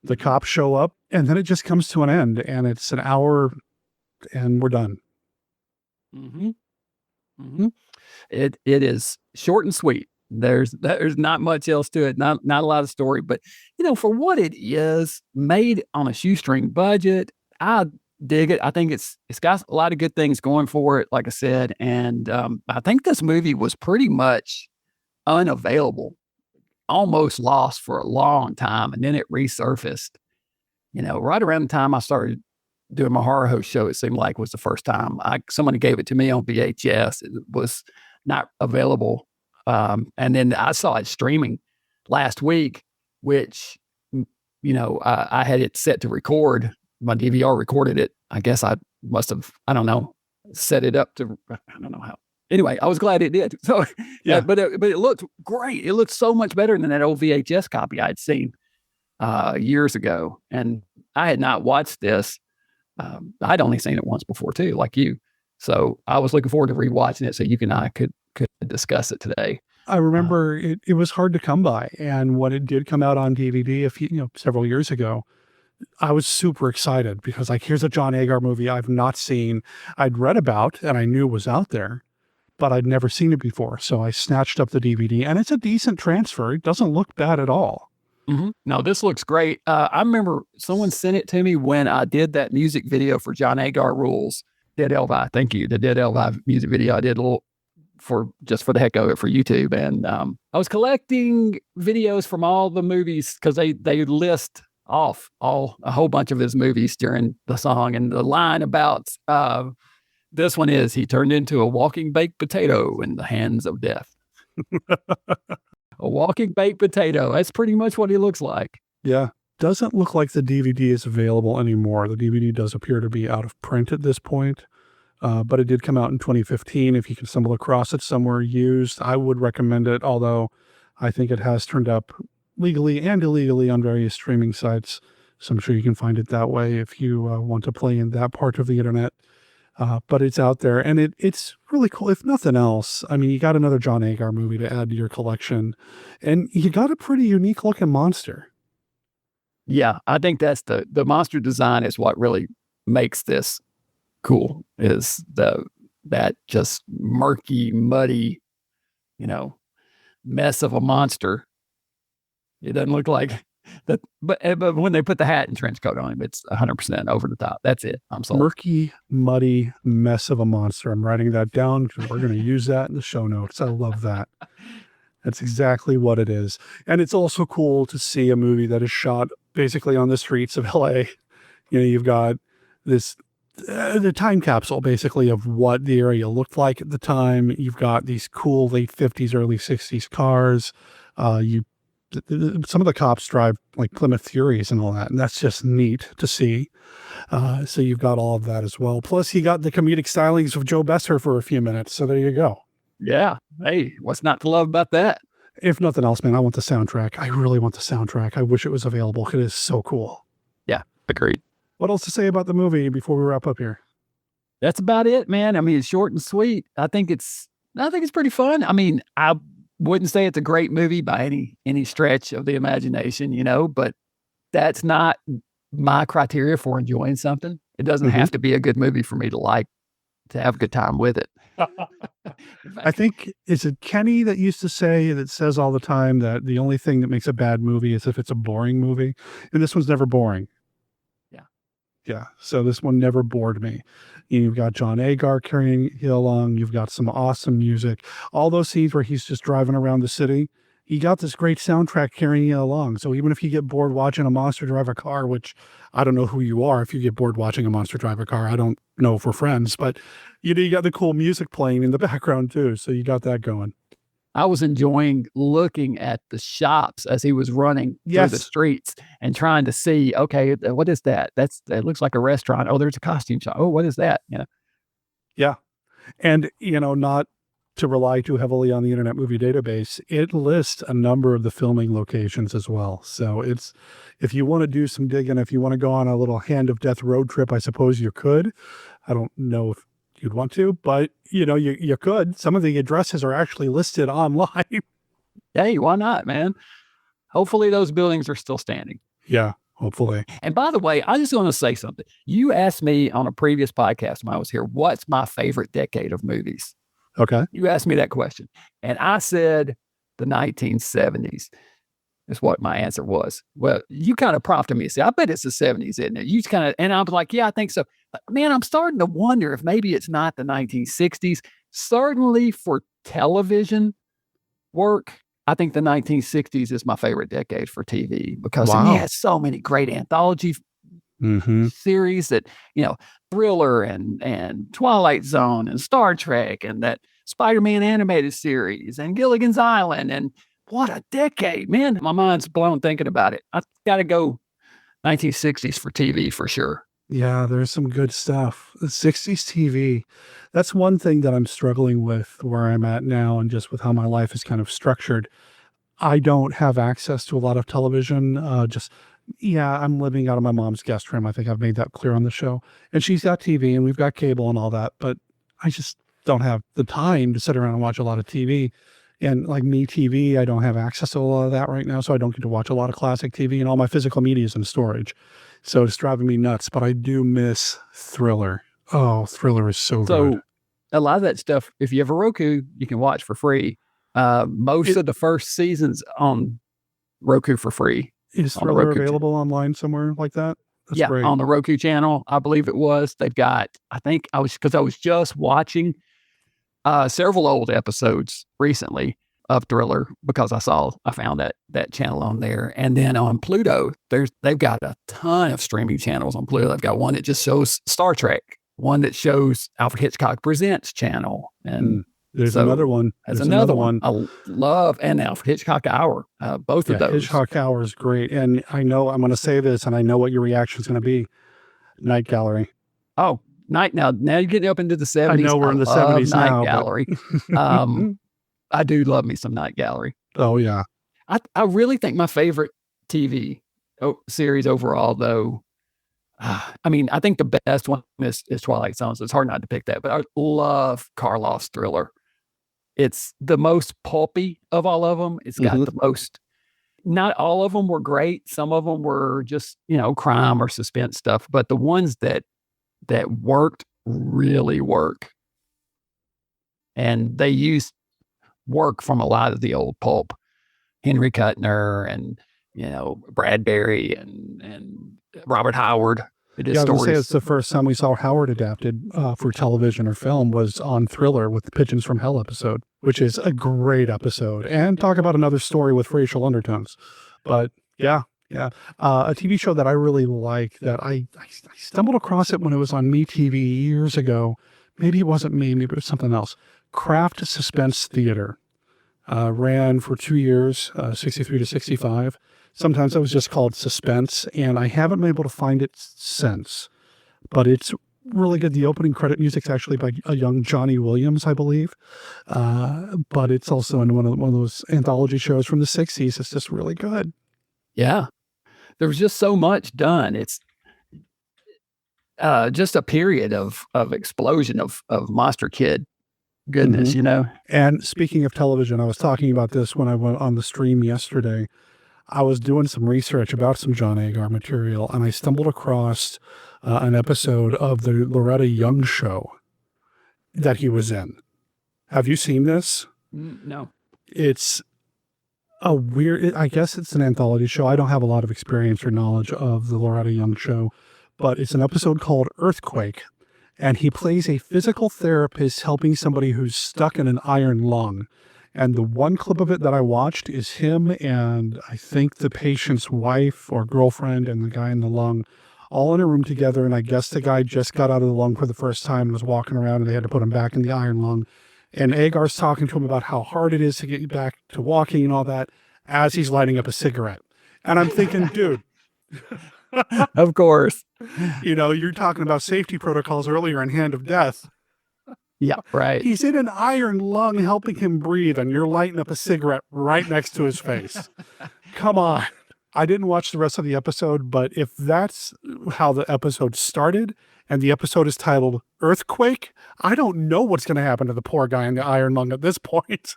The cops show up, and then it just comes to an end, and it's an hour, and we're done. Mm-hmm. Mm-hmm. It is short and sweet. There's not much else to it, not a lot of story, but for what it is, made on a shoestring budget, I dig it. I think it's got a lot of good things going for it, like I said, and I think this movie was pretty much unavailable, almost lost for a long time, and then it resurfaced. Right around the time I started doing my horror host show, it seemed like was the first time somebody gave it to me on VHS. It was not available. And then I saw it streaming last week, which, I had it set to record. My DVR recorded it. I guess I must have, I don't know, set it up to, I don't know how. Anyway, I was glad it did. So, yeah, but it looked great. It looked so much better than that old VHS copy I'd seen years ago. And I had not watched this. I'd only seen it once before too, like you. So I was looking forward to rewatching it so you and I could discuss it today. I remember it was hard to come by, and when it did come out on DVD several years ago, I was super excited because here's a John Agar movie I've not seen. I'd read about and I knew was out there, but I'd never seen it before. So I snatched up the DVD, and it's a decent transfer. It doesn't look bad at all. Mm-hmm. No, this looks great. I remember someone sent it to me when I did that music video for John Agar Rules, Dead Elvi. Thank you. The Dead Elvi music video. I did a little for the heck of it for YouTube. And I was collecting videos from all the movies because they list off a whole bunch of his movies during the song. And the line about this one is, he turned into a walking baked potato in the hands of death. A walking baked potato. That's pretty much what he looks like. Yeah. Doesn't look like the DVD is available anymore. The DVD does appear to be out of print at this point. But it did come out in 2015. If you can stumble across it somewhere used, I would recommend it, although I think it has turned up legally and illegally on various streaming sites. So I'm sure you can find it that way if you want to play in that part of the internet. But it's out there, and it's really cool. If nothing else, I mean, you got another John Agar movie to add to your collection, and you got a pretty unique looking monster. Yeah, I think that's the monster design is what really makes this cool, is that just murky, muddy, mess of a monster. It doesn't look like But when they put the hat and trench coat on him, it's 100% over the top. That's it. I'm sold. Murky, muddy mess of a monster. I'm writing that down because we're going to use that in the show notes. I love that. That's exactly what it is. And it's also cool to see a movie that is shot basically on the streets of LA. You've got this, the time capsule basically of what the area looked like at the time. You've got these cool late 50s, early 60s cars. Some of the cops drive like Plymouth Furies and all that. And that's just neat to see. So you've got all of that as well. Plus you got the comedic stylings of Joe Besser for a few minutes. So there you go. Yeah. Hey, what's not to love about that? If nothing else, man, I want the soundtrack. I really want the soundtrack. I wish it was available. It is so cool. Yeah, agreed. What else to say about the movie before we wrap up here? That's about it, man. I mean, it's short and sweet. I think it's pretty fun. I mean, I wouldn't say it's a great movie by any stretch of the imagination, but that's not my criteria for enjoying something. It doesn't have to be a good movie for me to have a good time with it. I think, is it Kenny that used to say, that says all the time that the only thing that makes a bad movie is if it's a boring movie, and this one's never boring. Yeah. So this one never bored me. You've got John Agar carrying you along. You've got some awesome music. All those scenes where he's just driving around the city, you got this great soundtrack carrying you along. So even if you get bored watching a monster drive a car, which I don't know who you are, if you get bored watching a monster drive a car, I don't know if we're friends, but you got the cool music playing in the background too. So you got that going. I was enjoying looking at the shops as he was running through the streets and trying to see, okay, what is that? That looks like a restaurant. Oh, there's a costume shop. Oh, what is that? Yeah. And, not to rely too heavily on the Internet Movie Database, it lists a number of the filming locations as well. So if you want to do some digging, if you want to go on a little Hand of Death road trip, I suppose you could. I don't know if you'd want to, but you could. Some of the addresses are actually listed online. Hey, why not, man? Hopefully those buildings are still standing. Yeah, hopefully. And by the way, I just want to say something. You asked me on a previous podcast when I was here, what's my favorite decade of movies? Okay. You asked me that question. And I said the 1970s is what my answer was. Well, you kind of prompted me to say, I bet it's the 70s, isn't it? And I was like, yeah, I think so. But man, I'm starting to wonder if maybe it's not the 1960s. Certainly for television work, I think the 1960s is my favorite decade for TV because it has so many great anthology series that, Thriller and Twilight Zone and Star Trek and that Spider-Man animated series and Gilligan's Island. And what a decade, man. My mind's blown thinking about it. I've got to go 1960s for TV for sure. Yeah, there's some good stuff. The 60s TV, that's one thing that I'm struggling with where I'm at now and just with how my life is kind of structured. I don't have access to a lot of television. I'm living out of my mom's guest room. I think I've made that clear on the show. And she's got TV and we've got cable and all that, but I just don't have the time to sit around and watch a lot of TV. And like MeTV, I don't have access to a lot of that right now, so I don't get to watch a lot of classic TV, and all my physical media is in storage. So it's driving me nuts, but I do miss Thriller. Oh, Thriller is so good. So a lot of that stuff, if you have a Roku, you can watch for free. Most of the first seasons on Roku for free. Is Thriller available online somewhere like that? That's great. On the Roku channel, I believe it was. They've got, I was just watching several old episodes recently of Thriller because I found that channel on there. And then on Pluto, they've got a ton of streaming channels on Pluto. They've got one that just shows Star Trek, one that shows Alfred Hitchcock Presents channel. And there's another one. There's another one. I love, and Alfred Hitchcock Hour, both of those. Hitchcock Hour is great. And I know I'm going to say this, and I know what your reaction is going to be. Night Gallery. Oh, now you're getting up into the 70s. I know we're in the 70s Night now. Gallery. I do love me some Night Gallery. Oh, yeah. I really think my favorite TV series overall, though, I think the best one is Twilight Zone, so it's hard not to pick that. But I love Karloff's Thriller. It's the most pulpy of all of them. It's got the most. Not all of them were great. Some of them were just, crime or suspense stuff. But the ones that worked really work. And they used work from a lot of the old pulp. Henry Kuttner and, Bradbury and Robert Howard. It is Yeah, I was going to say stories. it's the first time we saw Howard adapted for television or film was on Thriller with the Pigeons from Hell episode, which is a great episode. And talk about another story with racial undertones. But yeah. A TV show that I really like that I stumbled across it when it was on MeTV years ago. Maybe it wasn't me, maybe it was something else. Craft Suspense Theater. Ran for 2 years, 63 to 65. Sometimes it was just called Suspense, and I haven't been able to find it since. But it's really good. The opening credit music's actually by a young Johnny Williams, I believe. But it's also in one of those anthology shows from the 60s. It's just really good. Yeah. There was just so much done. It's just a period of explosion of Monster Kid goodness, And speaking of television, I was talking about this when I went on the stream yesterday. I was doing some research about some John Agar material, and I stumbled across an episode of the Loretta Young show that he was in. Have you seen this? No. It's a weird, I guess it's an anthology show. I don't have a lot of experience or knowledge of the Loretta Young show, but it's an episode called Earthquake. And he plays a physical therapist helping somebody who's stuck in an iron lung. And the one clip of it that I watched is him and I think the patient's wife or girlfriend and the guy in the lung all in a room together. And I guess the guy just got out of the lung for the first time and was walking around and they had to put him back in the iron lung. And Agar's talking to him about how hard it is to get back to walking and all that as he's lighting up a cigarette. And I'm thinking, dude. Of course. You're talking about safety protocols earlier in Hand of Death. Yeah, right. He's in an iron lung helping him breathe, and you're lighting up a cigarette right next to his face. Come on. I didn't watch the rest of the episode, but if that's how the episode started, and the episode is titled Earthquake, I don't know what's going to happen to the poor guy in the iron lung at this point.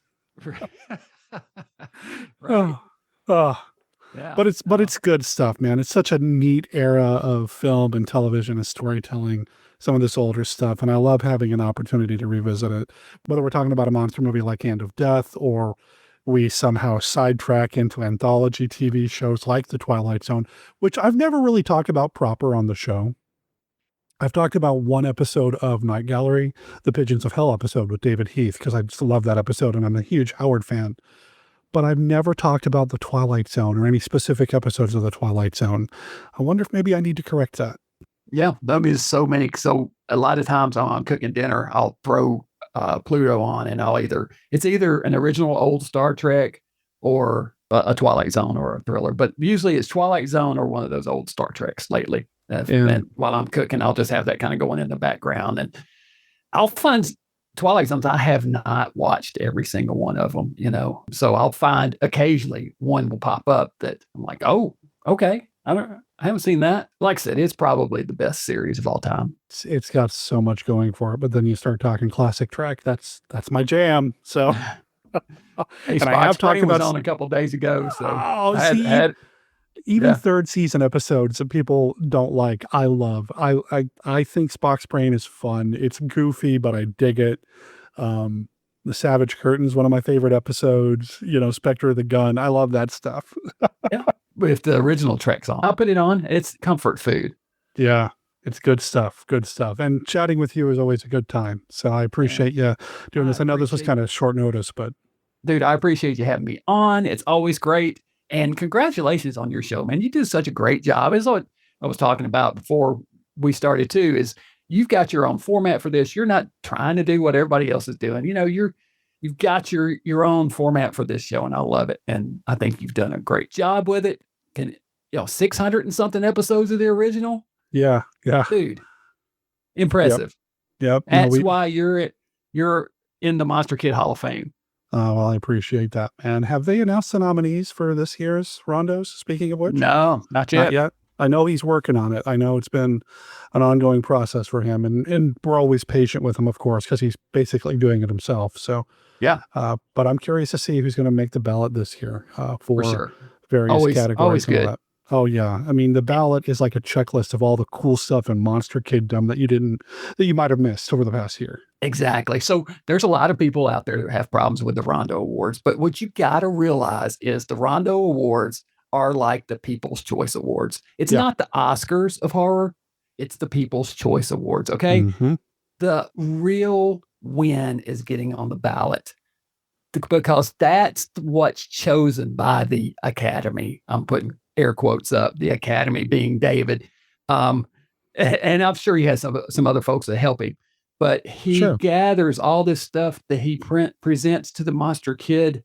Right. Yeah. But it's good stuff, man. It's such a neat era of film and television and storytelling, some of this older stuff. And I love having an opportunity to revisit it, whether we're talking about a monster movie like Hand of Death, or we somehow sidetrack into anthology TV shows like The Twilight Zone, which I've never really talked about proper on the show. I've talked about one episode of Night Gallery, the Pigeons of Hell episode with David Heath, because I just love that episode and I'm a huge Howard fan. But I've never talked about The Twilight Zone or any specific episodes of The Twilight Zone. I wonder if maybe I need to correct that. Yeah, that means so many. So a lot of times I'm cooking dinner, I'll throw Pluto on and it's either an original old Star Trek or a Twilight Zone or a thriller. But usually it's Twilight Zone or one of those old Star Treks lately. And while I'm cooking, I'll just have that kind of going in the background. And I'll find Twilight Zones, I have not watched every single one of them, so I'll find occasionally one will pop up that I'm like, oh, okay. I haven't seen that. Like I said, it's probably the best series of all time. It's got so much going for it, but then you start talking classic Trek. That's my jam. So, hey, and I have talked about on a couple of days ago. So, even third season episodes that people don't like, I love. I think Spock's Brain is fun. It's goofy, but I dig it. The Savage Curtain's one of my favorite episodes. Spectre of the Gun. I love that stuff. Yeah, with the original Trek's on, I'll put it on. It's comfort food. Yeah, it's good stuff. Good stuff. And chatting with you is always a good time. So I appreciate you doing this. I know this was kind of short notice, but dude, I appreciate you having me on. It's always great. And congratulations on your show, man. You do such a great job. As what I was talking about before we started too, is you've got your own format for this. You're not trying to do what everybody else is doing. You've got your own format for this show, and I love it. And I think you've done a great job with it. 600 and something episodes of the original. Yeah. Dude, impressive. Yep. That's why you're in the Monster Kid Hall of Fame. Well, I appreciate that, man. Have they announced the nominees for this year's Rondos, speaking of which? No, not yet. Not yet. I know he's working on it. I know it's been an ongoing process for him, and we're always patient with him, of course, because he's basically doing it himself. So, yeah. But I'm curious to see who's going to make the ballot this year for sure. Various categories. Always good. That. Oh, yeah. I mean, the ballot is like a checklist of all the cool stuff in Monster Kiddom that you might have missed over the past year. Exactly. So there's a lot of people out there that have problems with the Rondo Awards, but what you got to realize is the Rondo Awards are like the People's Choice Awards. It's not the Oscars of horror. It's the People's Choice Awards. Okay. Mm-hmm. The real win is getting on the ballot because that's what's chosen by the Academy. I'm putting air quotes up, the Academy being David. And I'm sure he has some other folks that help him, but he gathers all this stuff that he presents to the Monster Kid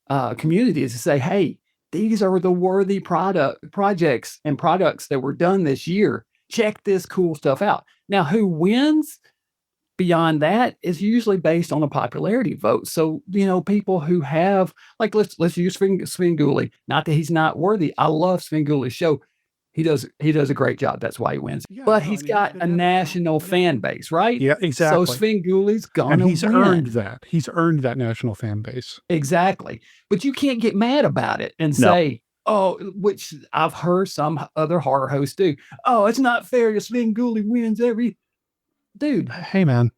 community to say, hey, these are the worthy projects and products that were done this year. Check this cool stuff out. Now, who wins beyond that is usually based on a popularity vote. So, people who have, like, let's use Svengoolie. Not that he's not worthy. I love Svengoolie's show. He does a great job. That's why he wins. But he's got a national fan base, right? Yeah, exactly. So Svengoolie's gonna and he's win. earned that. He's earned that national fan base. Exactly. But you can't get mad about it and say, oh, which I've heard some other horror hosts do. Oh, it's not fair that Svengoolie wins every. Dude. Hey, man.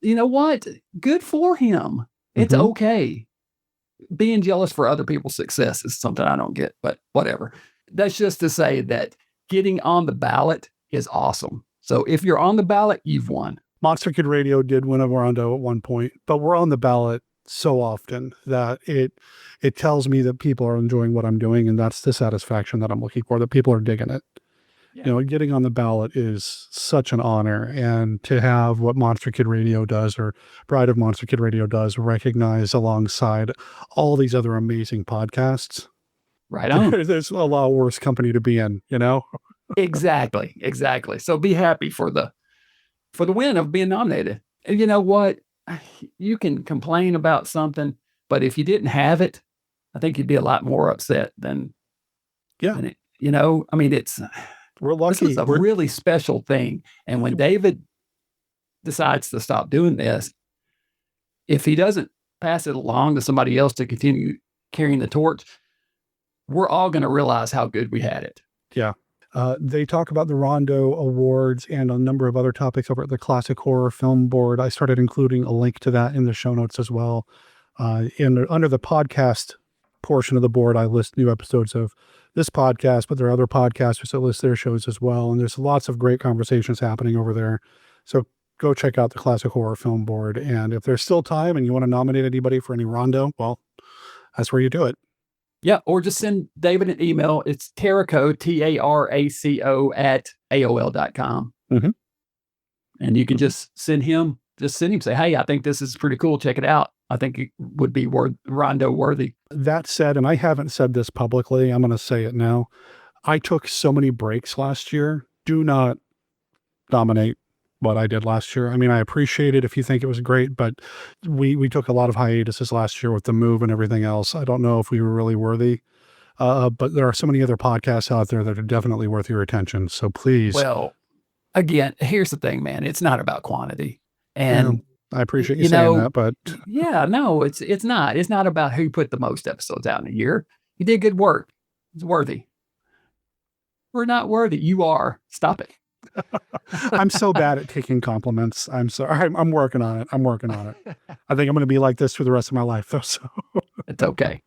You know what? Good for him. It's okay. Being jealous for other people's success is something I don't get, but whatever. That's just to say that getting on the ballot is awesome. So if you're on the ballot, you've won. Monster Kid Radio did win a Rondo at one point, but we're on the ballot so often that it tells me that people are enjoying what I'm doing, and that's the satisfaction that I'm looking for, that people are digging it. Yeah. Getting on the ballot is such an honor, and to have what Monster Kid Radio does, or Bride of Monster Kid Radio does, recognized alongside all these other amazing podcasts. Right on. There's a lot worse company to be in, Exactly. So be happy for the win of being nominated. And you know what? You can complain about something, but if you didn't have it, I think you'd be a lot more upset than it, I mean, we're lucky. This is a really special thing. And when David decides to stop doing this, if he doesn't pass it along to somebody else to continue carrying the torch, we're all going to realize how good we had it. Yeah. They talk about the Rondo Awards and a number of other topics over at the Classic Horror Film Board. I started including a link to that in the show notes as well. Under the podcast portion of the board, I list new episodes of this podcast, but there are other podcasters that list their shows as well. And there's lots of great conversations happening over there. So go check out the Classic Horror Film Board. And if there's still time and you want to nominate anybody for any Rondo, well, that's where you do it. Yeah, or just send David an email. It's Taraco, TARACO @AOL.com. Mm-hmm. And you can just send him, say, hey, I think this is pretty cool. Check it out. I think it would be Rondo worthy. That said, and I haven't said this publicly, I'm going to say it now. I took so many breaks last year. Do not nominate what I did last year. I mean, I appreciate it if you think it was great, but we took a lot of hiatuses last year with the move and everything else. I don't know if we were really worthy, but there are so many other podcasts out there that are definitely worth your attention. So please. Well, again, here's the thing, man. It's not about quantity. And I appreciate you saying that, but yeah, no, it's not. It's not about who put the most episodes out in a year. You did good work. It's worthy. We're not worthy. You are. Stop it. I'm so bad at taking compliments. I'm sorry. I'm working on it. I think I'm going to be like this for the rest of my life, though. So it's okay.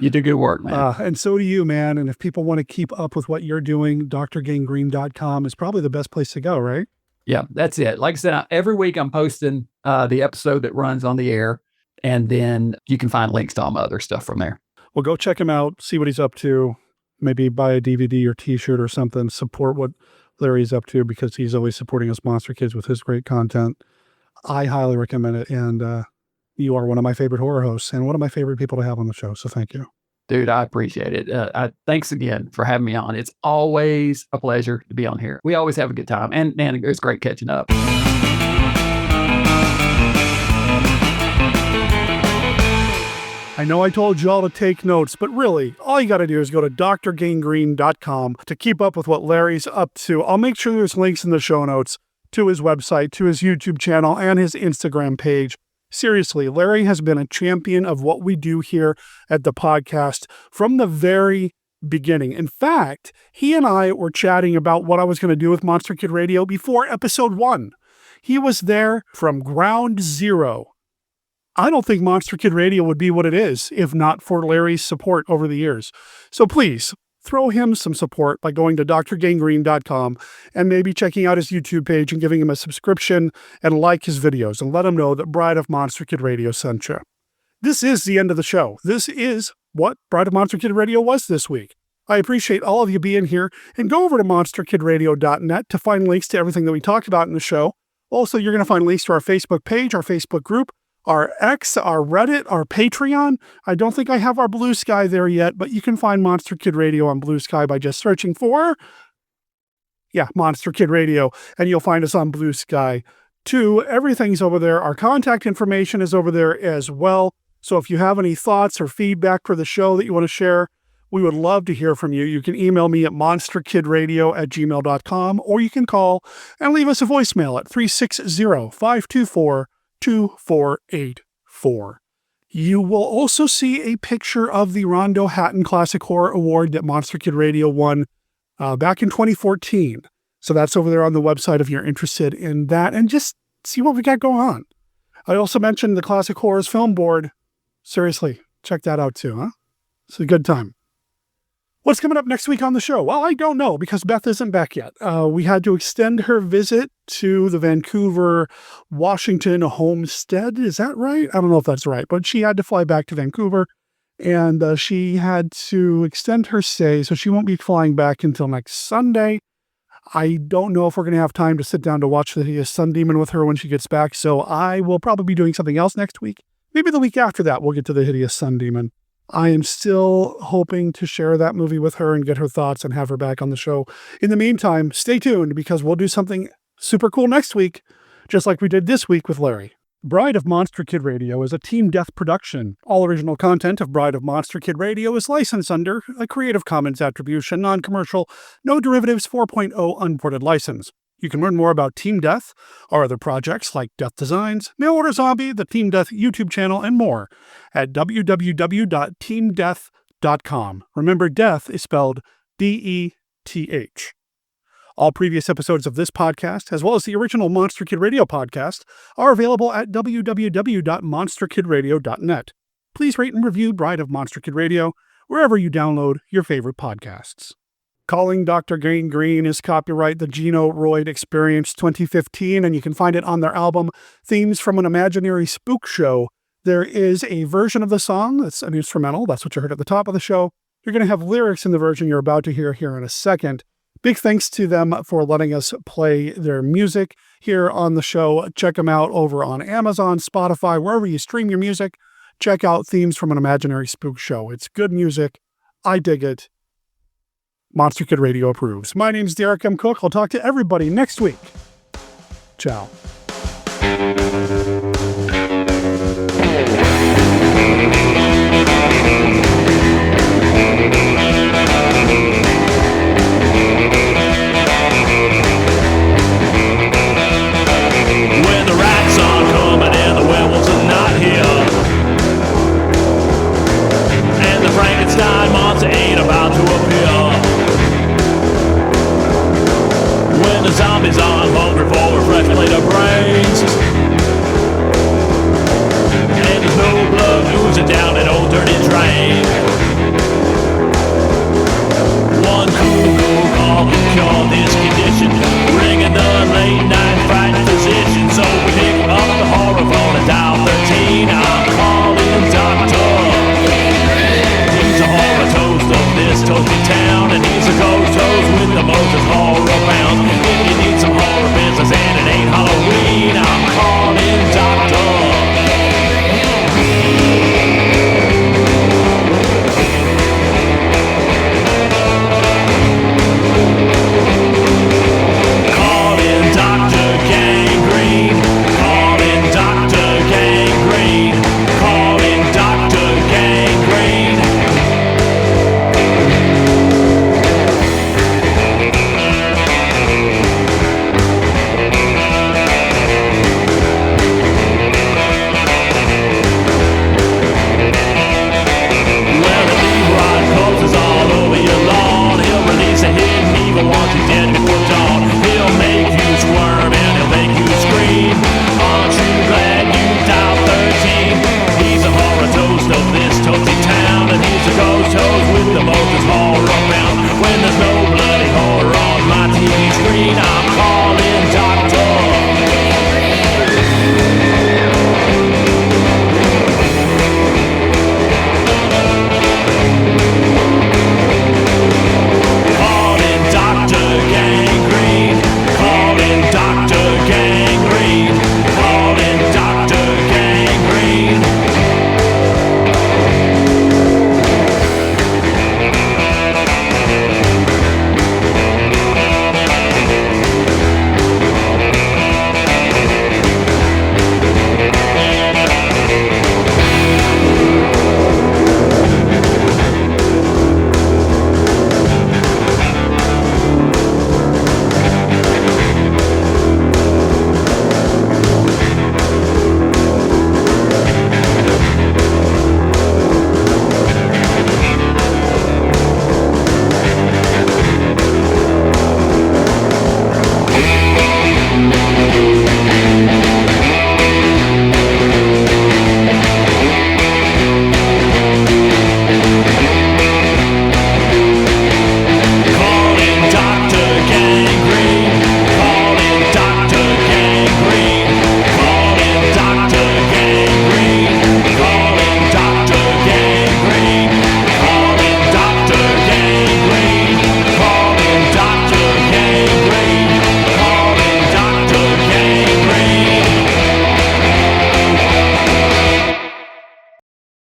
You do good work, man. And so do you, man. And if people want to keep up with what you're doing, drgangrene.com is probably the best place to go, right? Yeah, that's it. Like I said, every week I'm posting the episode that runs on the air, and then you can find links to all my other stuff from there. Well, go check him out, see what he's up to, maybe buy a DVD or t-shirt or something, support what Larry's up to, because he's always supporting us Monster Kids with his great content. I highly recommend it, and you are one of my favorite horror hosts and one of my favorite people to have on the show, so thank you. Dude, I appreciate it. Thanks again for having me on. It's always a pleasure to be on here. We always have a good time, and it's great catching up. I know I told you all to take notes, but really, all you got to do is go to drgangrene.com to keep up with what Larry's up to. I'll make sure there's links in the show notes to his website, to his YouTube channel, and his Instagram page. Seriously, Larry has been a champion of what we do here at the podcast from the very beginning. In fact, he and I were chatting about what I was going to do with Monster Kid Radio before episode 1. He was there from ground zero. I don't think Monster Kid Radio would be what it is if not for Larry's support over the years. So please, throw him some support by going to drgangrene.com and maybe checking out his YouTube page and giving him a subscription and like his videos and let him know that Bride of Monster Kid Radio sent you. This is the end of the show. This is what Bride of Monster Kid Radio was this week. I appreciate all of you being here, and go over to monsterkidradio.net to find links to everything that we talked about in the show. Also, you're going to find links to our Facebook page, our Facebook group, our X, our Reddit, our Patreon. I don't think I have our Blue Sky there yet, but you can find Monster Kid Radio on Blue Sky by just searching for, Monster Kid Radio, and you'll find us on Blue Sky too. Everything's over there. Our contact information is over there as well. So if you have any thoughts or feedback for the show that you want to share, we would love to hear from you. You can email me at monsterkidradio@gmail.com, or you can call and leave us a voicemail at 360-524-2484. You will also see a picture of the Rondo Hatton Classic Horror Award that Monster Kid Radio won back in 2014. So that's over there on the website if you're interested in that, and just see what we got going on. I also mentioned the Classic Horrors Film Board. Seriously, check that out too, huh? It's a good time. What's coming up next week on the show? Well, I don't know because Beth isn't back yet. We had to extend her visit to the Vancouver, Washington homestead. Is that right? I don't know if that's right, but she had to fly back to Vancouver, and she had to extend her stay, so she won't be flying back until next Sunday. I don't know if we're going to have time to sit down to watch the Hideous Sun Demon with her when she gets back, so I will probably be doing something else next week. Maybe the week after that, we'll get to the Hideous Sun Demon. I am still hoping to share that movie with her and get her thoughts and have her back on the show. In the meantime, stay tuned because we'll do something super cool next week, just like we did this week with Larry. Bride of Monster Kid Radio is a Team Death production. All original content of Bride of Monster Kid Radio is licensed under a Creative Commons Attribution, Non-Commercial, No Derivatives 4.0 Unported license. You can learn more about Team Death, our other projects like Death Designs, Mail Order Zombie, the Team Death YouTube channel, and more at www.teamdeath.com. Remember, death is spelled D-E-T-H. All previous episodes of this podcast, as well as the original Monster Kid Radio podcast, are available at www.monsterkidradio.net. Please rate and review Bride of Monster Kid Radio wherever you download your favorite podcasts. Calling Dr. Gangrene is copyright The Gino Royd Experience 2015, and you can find it on their album Themes from an Imaginary Spook Show. There is a version of the song that's an instrumental. That's what you heard at the top of the show. You're going to have lyrics in the version you're about to hear here in a second. Big thanks to them for letting us play their music here on the show. Check them out over on Amazon, Spotify, wherever you stream your music. Check out Themes from an Imaginary Spook Show. It's good music. I dig it. Monster Kid Radio approves. My name's Derek M. Cook. I'll talk to everybody next week. Ciao.